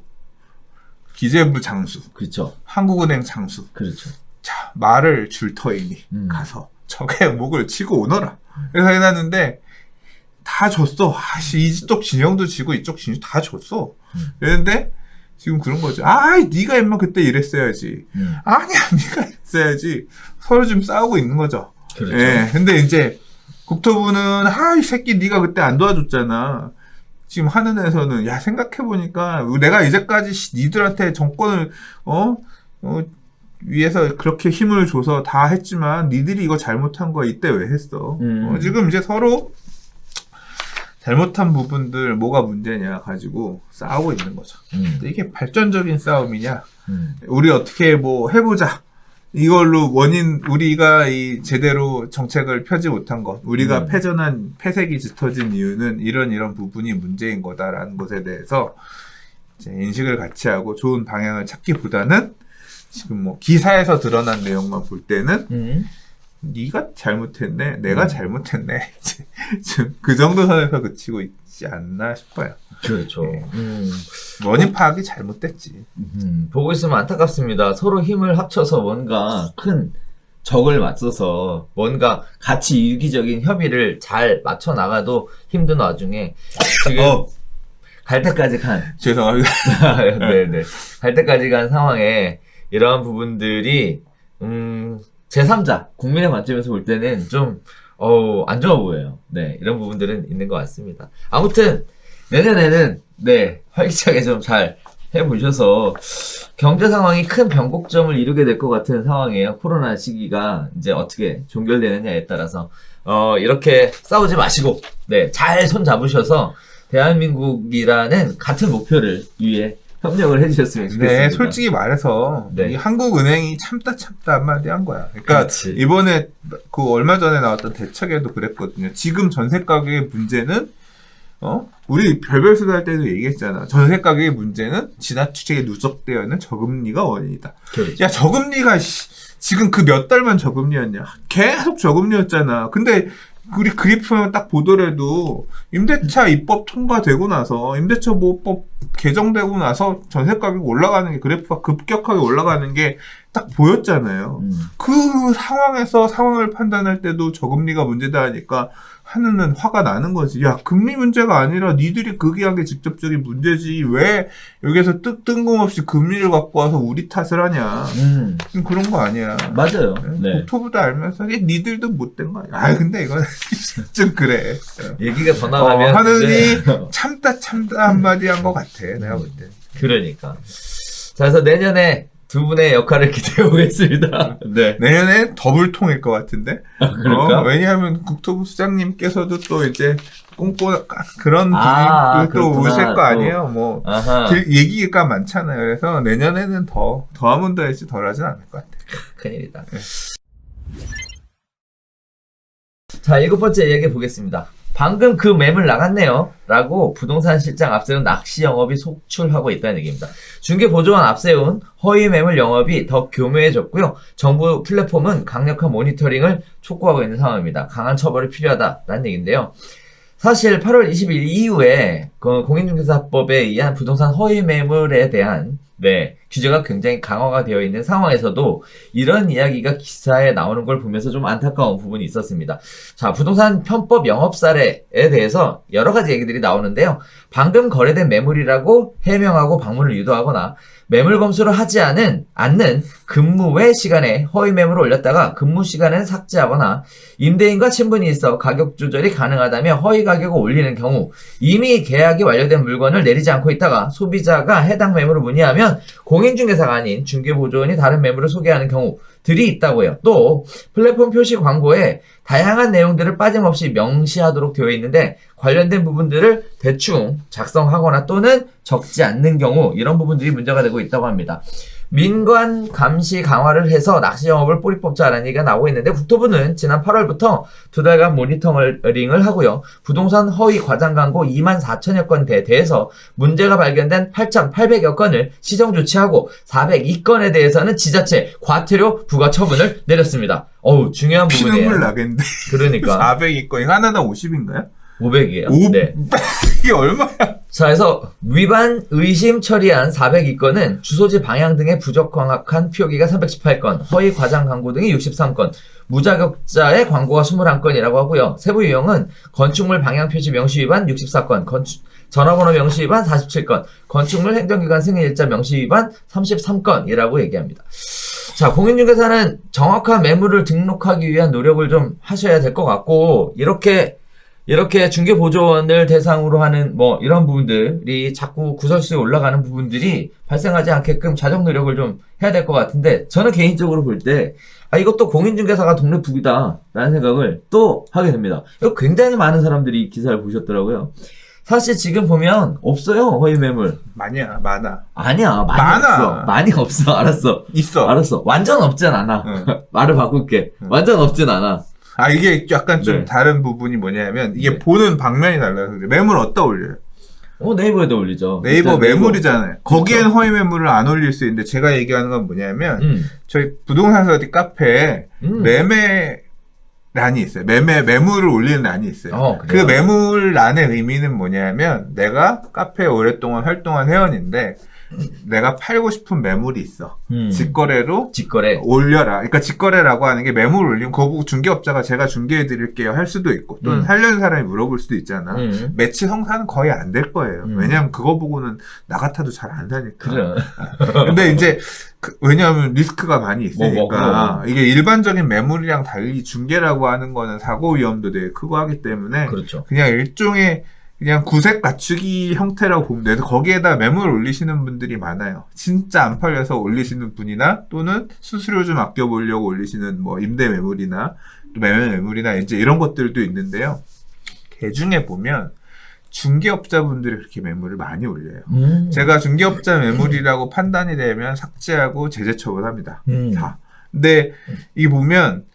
기재부 장수, 그렇죠. 한국은행 장수. 그렇죠. 자, 말을 줄 터이니 가서 적의 목을 치고 오너라. 그래서 해놨는데 다 졌어. 이쪽 진영도 지고 이쪽 진영 다 졌어. 그런데 지금 그런 거죠. 네가 임마 그때 이랬어야지. 아니야, 네가 이랬어야지. 서로 지금 싸우고 있는 거죠. 그렇죠. 예. 근데 이제 국토부는 이 새끼 네가 그때 안 도와줬잖아. 지금 하는 야, 생각해 보니까 내가 이제까지 니들한테 정권을 위해서 그렇게 힘을 줘서 다 했지만 니들이 이거 잘못한 거 이때 왜 했어? 지금 이제 서로 잘못한 부분들 뭐가 문제냐 가지고 싸우고 있는 거죠. 근데 이게 발전적인 싸움이냐? 우리 어떻게 뭐 해보자. 이걸로 원인 우리가 이 제대로 정책을 펴지 못한 것, 우리가 패전한 패색이 짙어진 이유는 이런 부분이 문제인 거다라는 것에 대해서 이제 인식을 같이 하고 좋은 방향을 찾기보다는 지금 뭐 기사에서 드러난 내용만 볼 때는 네가 잘못했네, 내가 잘못했네. 지금 그 정도 선에서 그치고 있지 않나 싶어요. 그렇죠. 네. 원인 파악이 잘못됐지. 보고 있으면 안타깝습니다. 서로 힘을 합쳐서 뭔가 큰 적을 맞서서 뭔가 같이 유기적인 협의를 잘 맞춰 나가도 힘든 와중에 지금 갈 때까지 간 죄송합니다. 네네 갈 때까지 간 상황에 이러한 부분들이 제3자 국민의 관점에서 볼 때는 좀 안 좋아 보여요. 네, 이런 부분들은 있는 것 같습니다. 아무튼 내년에는 네 활기차게 좀 잘 해보셔서 경제 상황이 큰 변곡점을 이루게 될 것 같은 상황이에요. 코로나 시기가 이제 어떻게 종결되느냐에 따라서 이렇게 싸우지 마시고 네 잘 손 잡으셔서 대한민국이라는 같은 목표를 위해 협력을 해주셨으면 좋겠습니다. 네, 솔직히 말해서 네. 이 한국은행이 참다 한마디 한 거야. 그러니까 그렇지. 이번에 그 얼마 전에 나왔던 대책에도 그랬거든요. 지금 전세 가격의 문제는 우리 별별 수다 할 때도 얘기했잖아. 전세 가격의 문제는 지나치게 누적되어 있는 저금리가 원인이다. 그렇죠. 야, 저금리가 지금 그 몇 달만 저금리였냐? 계속 저금리였잖아. 근데 우리 그래프만 딱 보더라도 임대차 입법 통과되고 나서 임대차 보호법 개정되고 나서 전세 가격 올라가는 게 그래프가 급격하게 올라가는 게 딱 보였잖아요. 그 상황에서 상황을 판단할 때도 저금리가 문제다 하니까 하느는 화가 나는 거지. 야, 금리 문제가 아니라 니들이 극이한 게 직접적인 문제지. 왜 여기서 뜬금없이 금리를 갖고 와서 우리 탓을 하냐. 그런 거 아니야. 맞아요. 네. 국토부도 알면서 니들도 못된 거 아니야. 아, 근데 이건 좀 그래. 얘기가 더 나가면 하느니 이제 참다 한마디 한 것 같아. 내가 볼 때. 그러니까. 자, 그래서 내년에 두 분의 역할을 기대해 보겠습니다. 네. 내년에 더블 통일 것 같은데. 그럴까? 왜냐하면 국토부 수장님께서도 또 이제 꼼꼼한 그런 아, 분이 또 그렇구나. 오실 거 또. 아니에요. 뭐 아하. 얘기가 많잖아요. 그래서 내년에는 더하면 더했지 덜하진 않을 것 같아. 큰일이다. 자, 7번째 이야기 보겠습니다. 방금 그 매물 나갔네요. 라고 부동산 실장 앞세운 낚시 영업이 속출하고 있다는 얘기입니다. 중개보조원 앞세운 허위 매물 영업이 더 교묘해졌고요. 정부 플랫폼은 강력한 모니터링을 촉구하고 있는 상황입니다. 강한 처벌이 필요하다라는 얘기인데요. 사실 8월 20일 이후에 그 공인중개사법에 의한 부동산 허위 매물에 대한 규제가 굉장히 강화가 되어 있는 상황에서도 이런 이야기가 기사에 나오는 걸 보면서 좀 안타까운 부분이 있었습니다. 자, 부동산 편법 영업 사례에 대해서 여러 가지 얘기들이 나오는데요. 방금 거래된 매물이라고 해명하고 방문을 유도하거나 매물 검수를 하지 않는 근무 외 시간에 허위 매물을 올렸다가 근무 시간에는 삭제하거나 임대인과 친분이 있어 가격 조절이 가능하다며 허위 가격을 올리는 경우, 이미 계약이 완료된 물건을 내리지 않고 있다가 소비자가 해당 매물을 문의하면 공인중개사가 아닌 중개보조원이 다른 매물을 소개하는 경우들이 있다고 해요. 또 플랫폼 표시 광고에 다양한 내용들을 빠짐없이 명시하도록 되어 있는데 관련된 부분들을 대충 작성하거나 또는 적지 않는 경우, 이런 부분들이 문제가 되고 있다고 합니다. 민관 감시 강화를 해서 낚시 영업을 뿌리 뽑자라는 얘기가 나오고 있는데, 국토부는 지난 8월부터 2달간 모니터링을 하고요. 부동산 허위 과장 광고 24,000여 건에 대해서 문제가 발견된 8,800여 건을 시정 조치하고 402건에 대해서는 지자체 과태료 부과 처분을 내렸습니다. 중요한 부분이에요. 피눈물 나겠는데. 그러니까 400이 하나당 50인가요? 500이에요. 네. 이게 얼마야? 자, 그래서 위반 의심 처리한 402건은 주소지 방향 등의 부적정확한 표기가 318건, 허위 과장 광고 등이 63건, 무자격자의 광고가 21건이라고 하고요. 세부 유형은 건축물 방향 표시 명시 위반 64건, 전화번호 명시 위반 47건, 건축물 행정기관 승인일자 명시 위반 33건이라고 얘기합니다. 자, 공인중개사는 정확한 매물을 등록하기 위한 노력을 좀 하셔야 될 것 같고, 이렇게 이렇게 중개보조원을 대상으로 하는 뭐 이런 부분들이 자꾸 구설수에 올라가는 부분들이 발생하지 않게끔 자정 노력을 좀 해야 될 것 같은데, 저는 개인적으로 볼 때 이것도 공인중개사가 동네 북이다 라는 생각을 또 하게 됩니다. 이거 굉장히 많은 사람들이 기사를 보셨더라고요. 사실 지금 보면 없어요, 허위매물. 많아. 아니야, 많이 많아. 없어. 많이 없어. 알았어. 있어. 알았어. 완전 없진 않아. 응. 말을 바꿀게. 완전 없진 않아. 이게 약간 좀 네. 다른 부분이 뭐냐면, 이게 네. 보는 방면이 달라서 그래. 매물 어디다 올려요? 네이버에도 올리죠. 네이버 일단 매물이잖아요. 거기엔 허위 매물을 안 올릴 수 있는데, 제가 얘기하는 건 뭐냐면, 저희 부동산 어디 카페에 매매란이 있어요. 매물을 올리는 란이 있어요. 그 그래요? 매물란의 의미는 뭐냐면, 내가 카페에 오랫동안 활동한 회원인데, 내가 팔고 싶은 매물이 있어. 직거래로 직거래. 올려라. 그러니까 직거래라고 하는 게 매물 올리면 그거 보고 중개업자가 제가 중개해 드릴게요 할 수도 있고, 또는 하려는 사람이 물어볼 수도 있잖아. 매치 성사는 거의 안 될 거예요. 왜냐하면 그거 보고는 나 같아도 잘 안 사니까. 그래. 근데 이제 왜냐하면 리스크가 많이 있으니까 이게 일반적인 매물이랑 달리 중개라고 하는 거는 사고 위험도 되게 크고 하기 때문에, 그렇죠. 그냥 일종의 그냥 구색 갖추기 형태라고 보면 돼서, 거기에다 매물을 올리시는 분들이 많아요. 진짜 안 팔려서 올리시는 분이나, 또는 수수료 좀 아껴보려고 올리시는 뭐 임대 매물이나 또 매매 매물이나 이제 이런 것들도 있는데요. 그 중에 보면 중개업자분들이 그렇게 매물을 많이 올려요. 제가 중개업자 매물이라고 판단이 되면 삭제하고 제재 처분합니다. 다. 근데 이 보면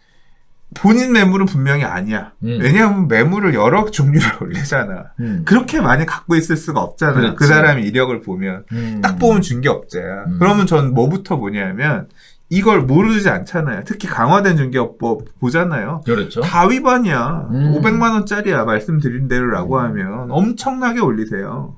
본인 매물은 분명히 아니야. 왜냐하면 매물을 여러 종류를 올리잖아. 그렇게 많이 갖고 있을 수가 없잖아. 그렇지. 그 사람의 이력을 보면. 딱 보면 중개업자야. 그러면 전 뭐부터 보냐면, 이걸 모르지 않잖아요. 특히 강화된 중개업법 보잖아요. 그렇죠. 다 위반이야. 500만 원짜리야. 말씀드린 대로라고 하면 엄청나게 올리세요.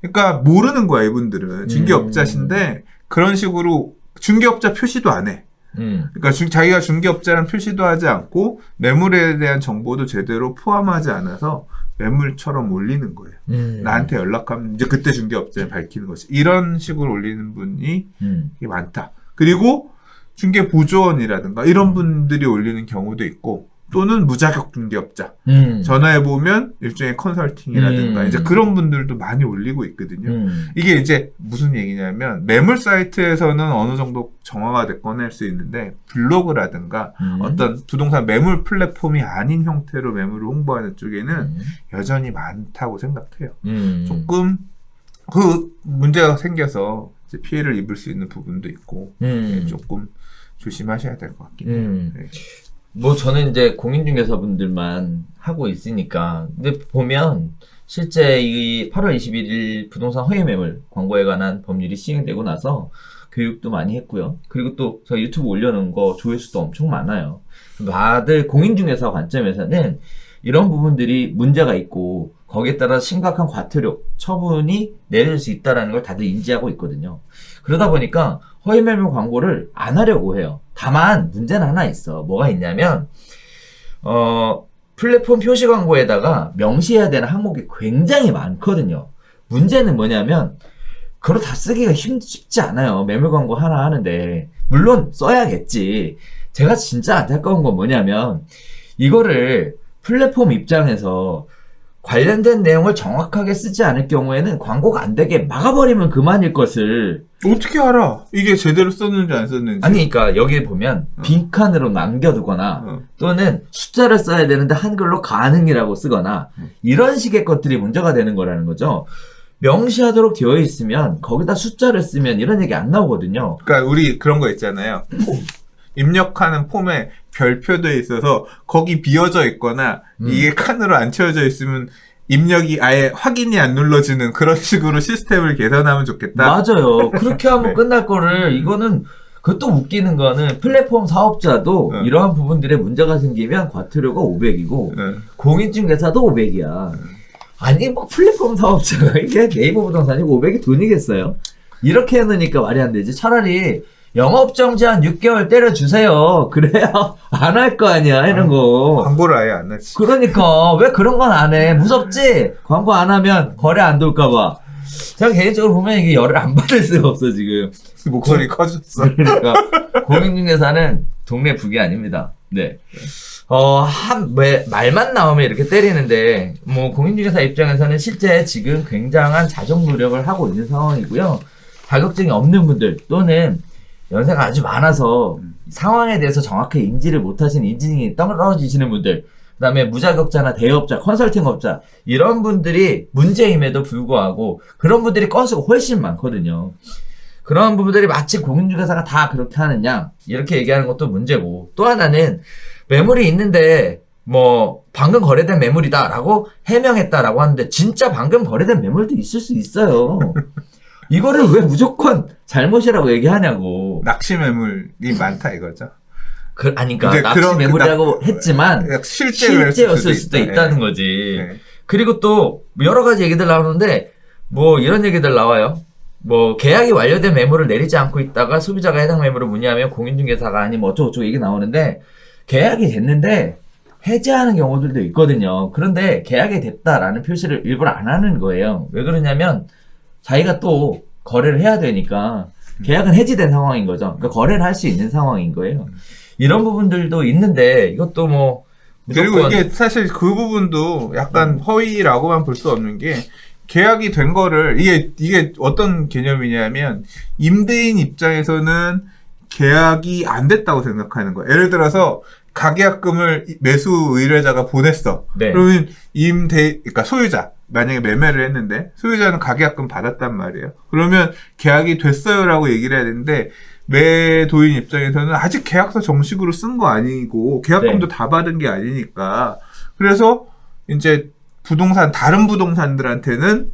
그러니까 모르는 거야, 이분들은. 중개업자신데 그런 식으로 중개업자 표시도 안 해. 그러니까 자기가 중개업자라는 표시도 하지 않고 매물에 대한 정보도 제대로 포함하지 않아서 매물처럼 올리는 거예요. 나한테 연락하면 이제 그때 중개업자를 밝히는 거지. 이런 식으로 올리는 분이 많다. 그리고 중개보조원이라든가 이런 분들이 올리는 경우도 있고, 또는 무자격 중개업자. 전화해보면 일종의 컨설팅이라든가 이제 그런 분들도 많이 올리고 있거든요. 이게 이제 무슨 얘기냐면, 매물 사이트에서는 어느 정도 정화가 됐거나 할 수 있는데, 블로그라든가 어떤 부동산 매물 플랫폼이 아닌 형태로 매물을 홍보하는 쪽에는 여전히 많다고 생각해요. 조금 그 문제가 생겨서 이제 피해를 입을 수 있는 부분도 있고, 조금 조심하셔야 될 것 같긴 해요. 네. 뭐 저는 이제 공인중개사분들만 하고 있으니까. 근데 보면 실제 이 8월 21일 부동산 허위매물 광고에 관한 법률이 시행되고 나서 교육도 많이 했고요. 그리고 또 제가 유튜브 올려놓은 거 조회수도 엄청 많아요. 다들 공인중개사 관점에서는 이런 부분들이 문제가 있고, 거기에 따라 심각한 과태료, 처분이 내릴 수 있다는 걸 다들 인지하고 있거든요. 그러다 보니까 허위매물 광고를 안 하려고 해요. 다만 문제는 하나 있어. 뭐가 있냐면 플랫폼 표시 광고에다가 명시해야 되는 항목이 굉장히 많거든요. 문제는 뭐냐면 그걸 다 쓰기가 쉽지 않아요. 매물 광고 하나 하는데. 물론 써야겠지. 제가 진짜 안타까운 건 뭐냐면, 이거를 플랫폼 입장에서 관련된 내용을 정확하게 쓰지 않을 경우에는 광고가 안 되게 막아버리면 그만일 것을. 어떻게 알아? 이게 제대로 썼는지 안 썼는지. 아니, 그러니까 여기 보면 빈칸으로 남겨두거나 또는 숫자를 써야 되는데 한글로 가능이라고 쓰거나 이런 식의 것들이 문제가 되는 거라는 거죠. 명시하도록 되어 있으면 거기다 숫자를 쓰면 이런 얘기 안 나오거든요. 그러니까 우리 그런 거 있잖아요. 입력하는 폼에 별표돼 있어서 거기 비어져 있거나 이게 칸으로 안 채워져 있으면 입력이 아예 확인이 안 눌러지는 그런 식으로 시스템을 개선하면 좋겠다. 맞아요. 그렇게 하면 네. 끝날 거를. 이거는 그것도 웃기는 거는 플랫폼 사업자도 이러한 부분들에 문제가 생기면 과태료가 500이고 공인중개사도 500이야. 아니 뭐 플랫폼 사업자가 이게 네이버 부동산이 500이 돈이겠어요? 이렇게 해놓으니까 말이 안 되지. 차라리 영업정지 한 6개월 때려주세요. 그래야 안 할 거 아니야, 이런 거. 광고를 아예 안 하지. 그러니까 왜 그런 건 안 해? 무섭지? 광고 안 하면 거래 안 돌까봐. 제가 개인적으로 보면 이게 열을 안 받을 수가 없어, 지금. 목소리 커졌어. 그러니까 공인중개사는 동네 북이 아닙니다. 네. 말만 나오면 이렇게 때리는데, 뭐, 공인중개사 입장에서는 실제 지금 굉장한 자정 노력을 하고 있는 상황이고요. 자격증이 없는 분들, 또는 연세가 아주 많아서 상황에 대해서 정확히 인지를 못하시는 인지능이 떨어지시는 분들, 그 다음에 무자격자나 대업자, 컨설팅업자, 이런 분들이 문제임에도 불구하고, 그런 분들이 건수가 훨씬 많거든요. 그런 부분들이 마치 공인중개사가 다 그렇게 하느냐, 이렇게 얘기하는 것도 문제고, 또 하나는 매물이 있는데 뭐 방금 거래된 매물이다라고 해명했다라고 하는데 진짜 방금 거래된 매물도 있을 수 있어요. 이거를 왜 무조건 잘못이라고 얘기하냐고. 낚시 매물이 많다 이거죠. 그러니까 낚시 매물이라고 했지만 실제였을 수도 있다는 거지. 네. 그리고 또 여러 가지 얘기들 나오는데 뭐 이런 얘기들 나와요. 뭐 계약이 완료된 매물을 내리지 않고 있다가 소비자가 해당 매물을 문의하면 공인중개사가 아니면 어쩌고저쩌고 얘기 나오는데, 계약이 됐는데 해지하는 경우들도 있거든요. 그런데 계약이 됐다라는 표시를 일부러 안 하는 거예요. 왜 그러냐면 자기가 또 거래를 해야 되니까 계약은 해지된 상황인 거죠. 그러니까 거래를 할 수 있는 상황인 거예요. 이런 부분들도 있는데 이것도 뭐 무조건... 그리고 이게 사실 그 부분도 약간 허위라고만 볼 수 없는 게, 계약이 된 거를 이게 어떤 개념이냐면 임대인 입장에서는 계약이 안 됐다고 생각하는 거예요. 예를 들어서 가계약금을 매수 의뢰자가 보냈어. 네. 그러면 그러니까 소유자, 만약에 매매를 했는데 소유자는 가계약금 받았단 말이에요. 그러면 계약이 됐어요라고 얘기를 해야 되는데, 매도인 입장에서는 아직 계약서 정식으로 쓴 거 아니고 계약금도 다 받은 게 아니니까, 그래서 이제 다른 부동산들한테는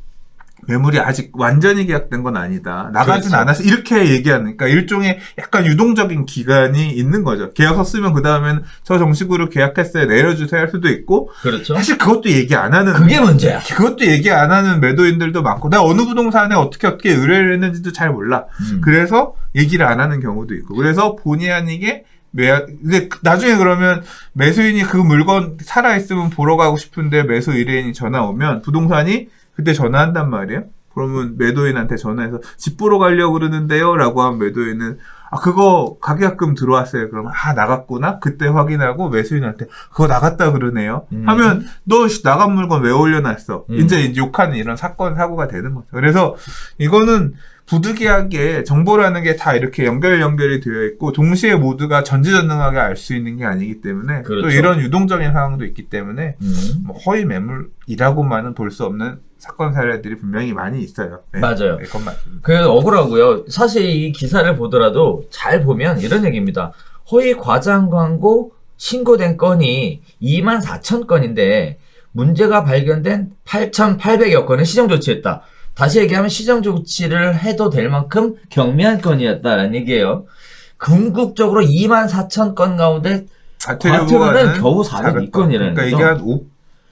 매물이 아직 완전히 계약된 건 아니다, 나가진 않아서, 이렇게 얘기하는, 그러니까 일종의 약간 유동적인 기간이 있는 거죠. 계약서 쓰면 그 다음엔 저 정식으로 계약했어요, 내려주세요 할 수도 있고. 그렇죠. 사실 그것도 얘기 안 하는, 그게 문제야. 그것도 얘기 안 하는 매도인들도 많고, 나 어느 부동산에 어떻게 의뢰를 했는지도 잘 몰라. 그래서 얘기를 안 하는 경우도 있고. 그래서 본의 아니게 근데 나중에 그러면 매수인이 그 물건 살아있으면 보러 가고 싶은데 매수 의뢰인이 전화 오면 부동산이 그때 전화한단 말이에요. 그러면 매도인한테 전화해서 집 보러 가려고 그러는데요 라고 하면 매도인은 그거 가계약금 들어왔어요. 그러면 나갔구나. 그때 확인하고 매수인한테 그거 나갔다 그러네요 하면, 너 나간 물건 왜 올려놨어? 이제 욕하는 이런 사고가 되는 거죠. 그래서 이거는 부득이하게 정보라는 게 다 이렇게 연결이 되어 있고 동시에 모두가 전지전능하게 알 수 있는 게 아니기 때문에, 그렇죠. 또 이런 유동적인 상황도 있기 때문에 뭐 허위 매물이라고만은 볼 수 없는 사건 사례들이 분명히 많이 있어요. 네. 맞아요. 네, 그건 맞습니다. 그 억울하고요. 사실 이 기사를 보더라도 잘 보면 이런 얘기입니다. 허위 과장 광고 신고된 건이 24,000건인데 문제가 발견된 8,800여 건은 시정 조치했다. 다시 얘기하면 시정 조치를 해도 될 만큼 경미한 건이었다라는 얘기예요. 궁극적으로 24,000건 가운데 과태료는 겨우 402건이라는 그러니까 거죠. 이게 한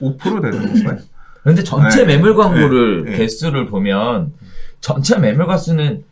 5% 되는 건가요? 그런데 전체 매물 광고를 네. 개수를 보면 전체 매물 건수는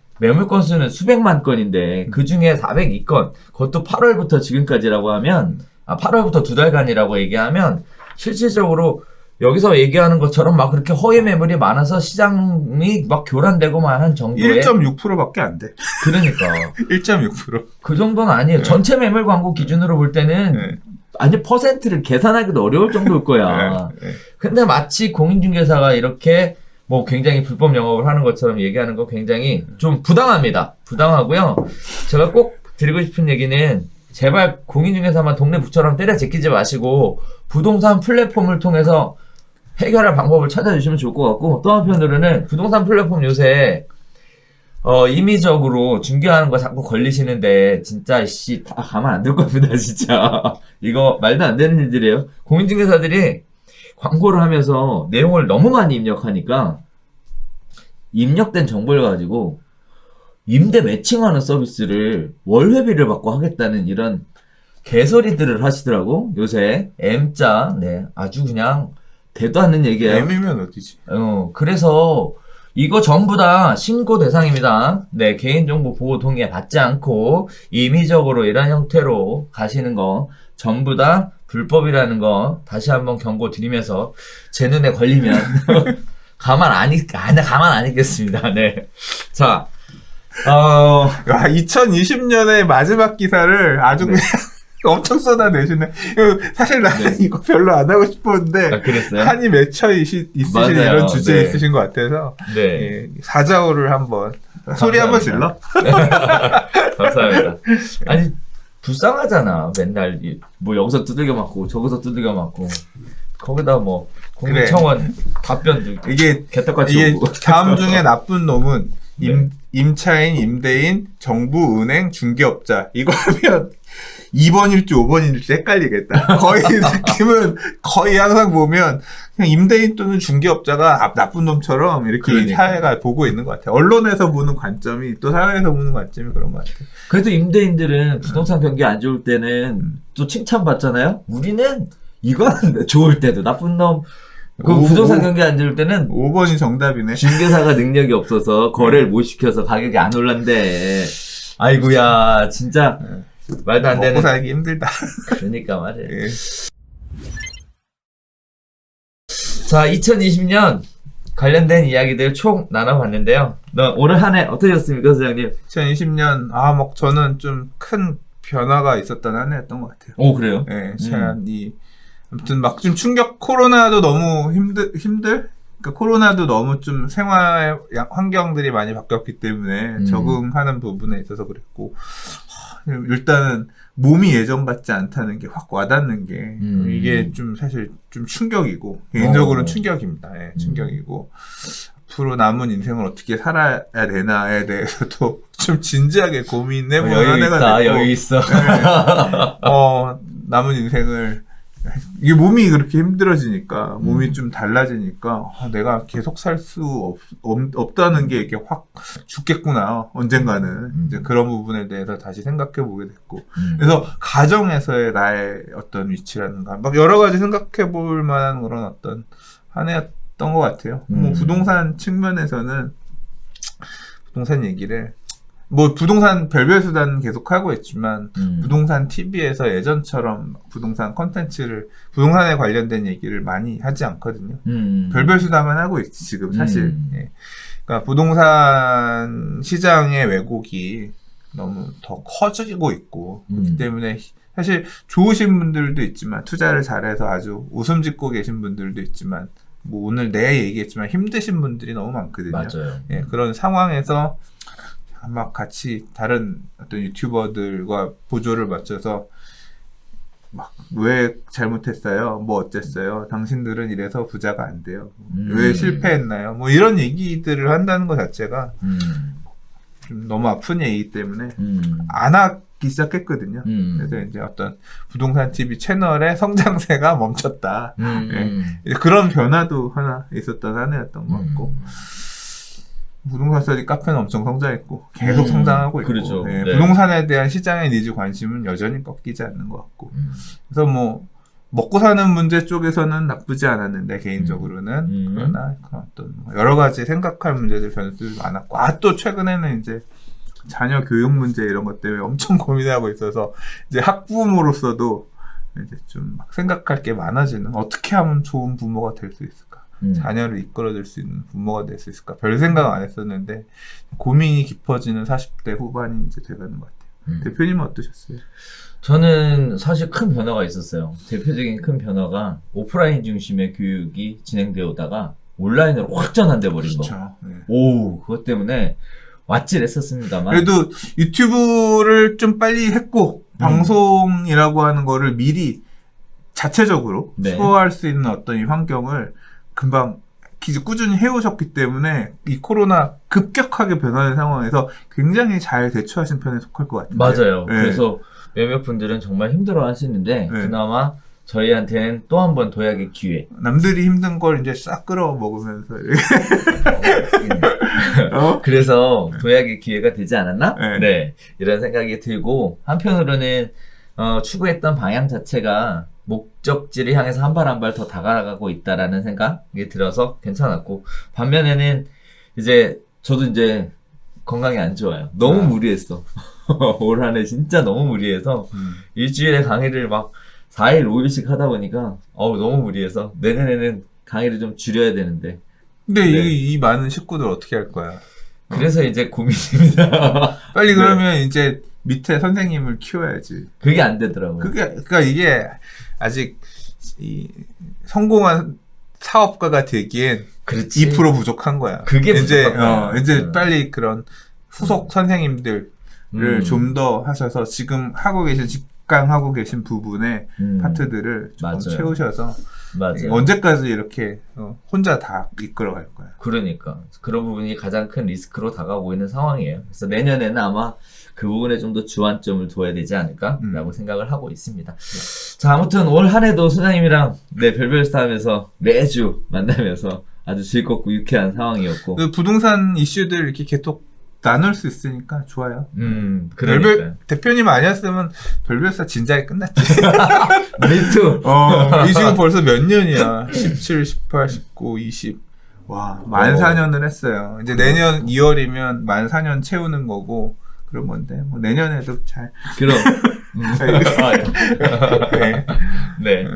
수백만 건인데 그 중에 402건, 그것도 8월부터 지금까지라고 하면, 8월부터 2달간이라고 얘기하면 실질적으로 여기서 얘기하는 것처럼 막 그렇게 허위 매물이 많아서 시장이 막 교란되고만 한 정도의 1.6%밖에 안 돼. 그러니까 1.6%. 그 정도는 아니에요. 전체 매물 광고 기준으로 볼 때는 아니 퍼센트를 계산하기도 어려울 정도일 거야. 근데 마치 공인중개사가 이렇게 뭐 굉장히 불법 영업을 하는 것처럼 얘기하는 거 굉장히 좀 부당합니다. 부당하고요. 제가 꼭 드리고 싶은 얘기는 제발 공인중개사만 동네 부처럼 때려 제끼지 마시고 부동산 플랫폼을 통해서 해결할 방법을 찾아주시면 좋을 것 같고, 또 한편으로는 부동산 플랫폼 요새 임의적으로 중개하는 거 자꾸 걸리시는데 진짜 다 가만 안 둘 겁니다. 진짜 이거 말도 안 되는 일들이에요. 공인중개사들이 광고를 하면서 내용을 너무 많이 입력하니까 입력된 정보를 가지고 임대 매칭하는 서비스를 월회비를 받고 하겠다는 이런 개소리들을 하시더라고 요새. M자, 네, 아주 그냥 대도 않는 얘기예요. M이면 어디지? 그래서 이거 전부 다 신고 대상입니다. 네, 개인정보 보호 동의 받지 않고 임의적으로 이런 형태로 가시는 거 전부 다 불법이라는 거 다시 한번 경고 드리면서 제 눈에 걸리면 가만 안 있겠습니다. 네. 자, 2020년의 마지막 기사를 아주 그냥 엄청 쏟아내시네. 사실 나는 이거 별로 안 하고 싶었는데 그랬어요? 한이 맺혀 있으신 맞아요. 이런 주제에 네. 있으신 것 같아서 네. 사자오를 한번 소리 한번 질러? 감사합니다. 아니 불쌍하잖아. 맨날 뭐 여기서 두들겨 맞고 저기서 두들겨 맞고 거기다 뭐 국민청원 답변도 이게 개떡같이 오고. 다음 중에 나쁜 놈은 네. 임차인, 임대인, 정부, 은행, 중개업자 이거 하면 2번일지 5번일지 헷갈리겠다. 거의 느낌은 거의 항상 보면 그냥 임대인 또는 중개업자가 나쁜 놈처럼 이렇게 그러니까. 사회가 보고 있는 것 같아요. 언론에서 보는 관점이 또 사회에서 보는 관점이 그런 것 같아요. 그래도 임대인들은 부동산 경기 안 좋을 때는 또 칭찬받잖아요. 우리는 이건 좋을 때도 나쁜 놈. 부동산 경기 안 좋을 때는 5번이 정답이네. 중개사가 능력이 없어서 거래를 못 시켜서 가격이 안 올랐는데. 아이고야 진짜 말도 안 되는. 먹고 살기 힘들다. 그러니까 말이에요. 예. 자, 2020년 관련된 이야기들 총 나눠봤는데요. 올 한 해 어떠셨습니까, 소장님? 2020년 저는 좀 큰 변화가 있었던 한 해였던 것 같아요. 오, 그래요? 예, 아무튼 막 좀 충격, 코로나도 너무 그러니까 코로나도 너무 좀 생활 환경들이 많이 바뀌었기 때문에 적응하는 부분에 있어서 그랬고, 일단은 몸이 예전 같지 않다는 게 확 와닿는 게, 이게 좀 사실 좀 충격이고, 개인적으로는 충격입니다. 예, 충격이고, 앞으로 남은 인생을 어떻게 살아야 되나에 대해서도 좀 진지하게 고민해보는 한 해가 됐고, 여유 있어. 남은 인생을 이게 몸이 그렇게 힘들어지니까 몸이 좀 달라지니까 내가 계속 살 수 없다는 게 이렇게 확 죽겠구나 언젠가는 이제 그런 부분에 대해서 다시 생각해 보게 됐고 그래서 가정에서의 나의 어떤 위치라는가 막 여러 가지 생각해 볼 만한 그런 어떤 한 해였던 것 같아요. 뭐 부동산 측면에서는 부동산 얘기를 뭐 부동산 별별 수단 계속 하고 있지만 부동산 TV에서 예전처럼 부동산 컨텐츠를 부동산에 관련된 얘기를 많이 하지 않거든요. 별별 수단만 하고 있지 지금 사실. 예. 그러니까 부동산 시장의 왜곡이 너무 더 커지고 있고 그렇기 때문에 사실 좋으신 분들도 있지만 투자를 잘해서 아주 웃음 짓고 계신 분들도 있지만 뭐 오늘 내 얘기했지만 힘드신 분들이 너무 많거든요. 맞아요. 예, 그런 상황에서 막 같이 다른 어떤 유튜버들과 보조를 맞춰서 막 왜 잘못했어요? 뭐 어쨌어요? 당신들은 이래서 부자가 안 돼요. 왜 실패했나요? 뭐 이런 얘기들을 한다는 것 자체가 좀 너무 아픈 얘기이기 때문에 안 하기 시작했거든요. 그래서 이제 어떤 부동산 TV 채널의 성장세가 멈췄다. 예. 그런 변화도 하나 있었던 한 해였던 것 같고 부동산 스터디 카페는 엄청 성장했고 계속 성장하고 있고 그렇죠. 예, 네. 부동산에 대한 시장의 니즈 관심은 여전히 꺾이지 않는 것 같고 그래서 뭐 먹고 사는 문제 쪽에서는 나쁘지 않았는데 개인적으로는 그러나 어떤 여러 가지 생각할 문제들 변수들이 많았고 또 최근에는 이제 자녀 교육 문제 이런 것 때문에 엄청 고민하고 있어서 이제 학부모로서도 이제 좀 막 생각할 게 많아지는 어떻게 하면 좋은 부모가 될 수 있을까? 자녀를 이끌어줄 수 있는 부모가 될 수 있을까? 별 생각 안 했었는데 고민이 깊어지는 40대 후반이 이제 돼가는 것 같아요. 대표님은 어떠셨어요? 저는 사실 큰 변화가 있었어요. 대표적인 큰 변화가 오프라인 중심의 교육이 진행되어 오다가 온라인으로 확 전환돼 버린 거. 그렇죠. 네. 오, 그것 때문에 왓질했었습니다만. 그래도 유튜브를 좀 빨리 했고 방송이라고 하는 거를 미리 자체적으로 소화할 수 있는 어떤 이 환경을 금방 꾸준히 해오셨기 때문에 이 코로나 급격하게 변하는 상황에서 굉장히 잘 대처하신 편에 속할 것 같아요. 맞아요. 네. 그래서 몇몇 분들은 정말 힘들어 하시는데 그나마 저희한테는 또 한 번 도약의 기회. 남들이 힘든 걸 이제 싹 끌어 먹으면서 그래서 도약의 기회가 되지 않았나? 네. 네. 이런 생각이 들고 한편으로는 추구했던 방향 자체가 목적지를 향해서 한 발 한 발 더 다가가고 있다라는 생각이 들어서 괜찮았고 반면에는 이제 저도 이제 건강이 안 좋아요. 너무 무리했어. 올 한 해 진짜 너무 무리해서 일주일에 강의를 막 4일, 5일씩 하다 보니까 너무 무리해서 내년에는 강의를 좀 줄여야 되는데 근데 이 많은 식구들 어떻게 할 거야? 그래서 이제 고민입니다. 빨리 그러면 이제 밑에 선생님을 키워야지. 그게 안 되더라고요. 그러니까 이게 아직 이 성공한 사업가가 되기엔 그렇지. 2% 부족한 거야. 그게 이제 부족한 거야. 이제 빨리 그런 후속 선생님들을 좀 더 하셔서 지금 하고 계신 직강하고 계신 부분의 파트들을 조금 맞아요. 채우셔서 맞아요. 언제까지 이렇게 혼자 다 이끌어갈 거야. 그러니까 그런 부분이 가장 큰 리스크로 다가오고 있는 상황이에요. 그래서 내년에는 아마 그 부분에 좀 더 주안점을 둬야 되지 않을까라고 생각을 하고 있습니다. 자, 아무튼 올 한 해도 소장님이랑 별별스타 하면서 매주 만나면서 아주 즐겁고 유쾌한 상황이었고. 그 부동산 이슈들 이렇게 계속 나눌 수 있으니까 좋아요. 그러니까요. 대표님 아니었으면 별별사 진작에 끝났지. 미투. 이 지금 벌써 몇 년이야. 17, 18, 19, 20. 와, 만 4년을 했어요. 이제 내년 2월이면 만 4년 채우는 거고, 그런 건데, 뭐 내년에도 잘. 그럼. 네. 네.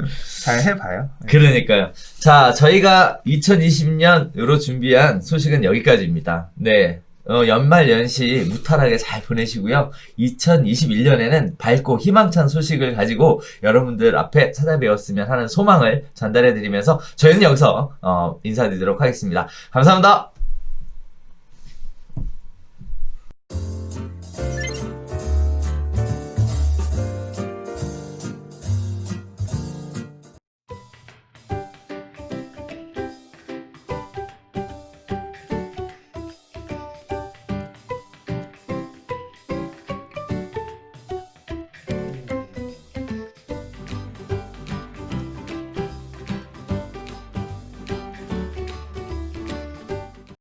잘 해봐요. 그러니까요. 자, 저희가 2020년으로 준비한 소식은 여기까지입니다. 네. 연말 연시 무탈하게 잘 보내시고요. 2021년에는 밝고 희망찬 소식을 가지고 여러분들 앞에 찾아뵈었으면 하는 소망을 전달해드리면서 저희는 여기서 인사드리도록 하겠습니다. 감사합니다.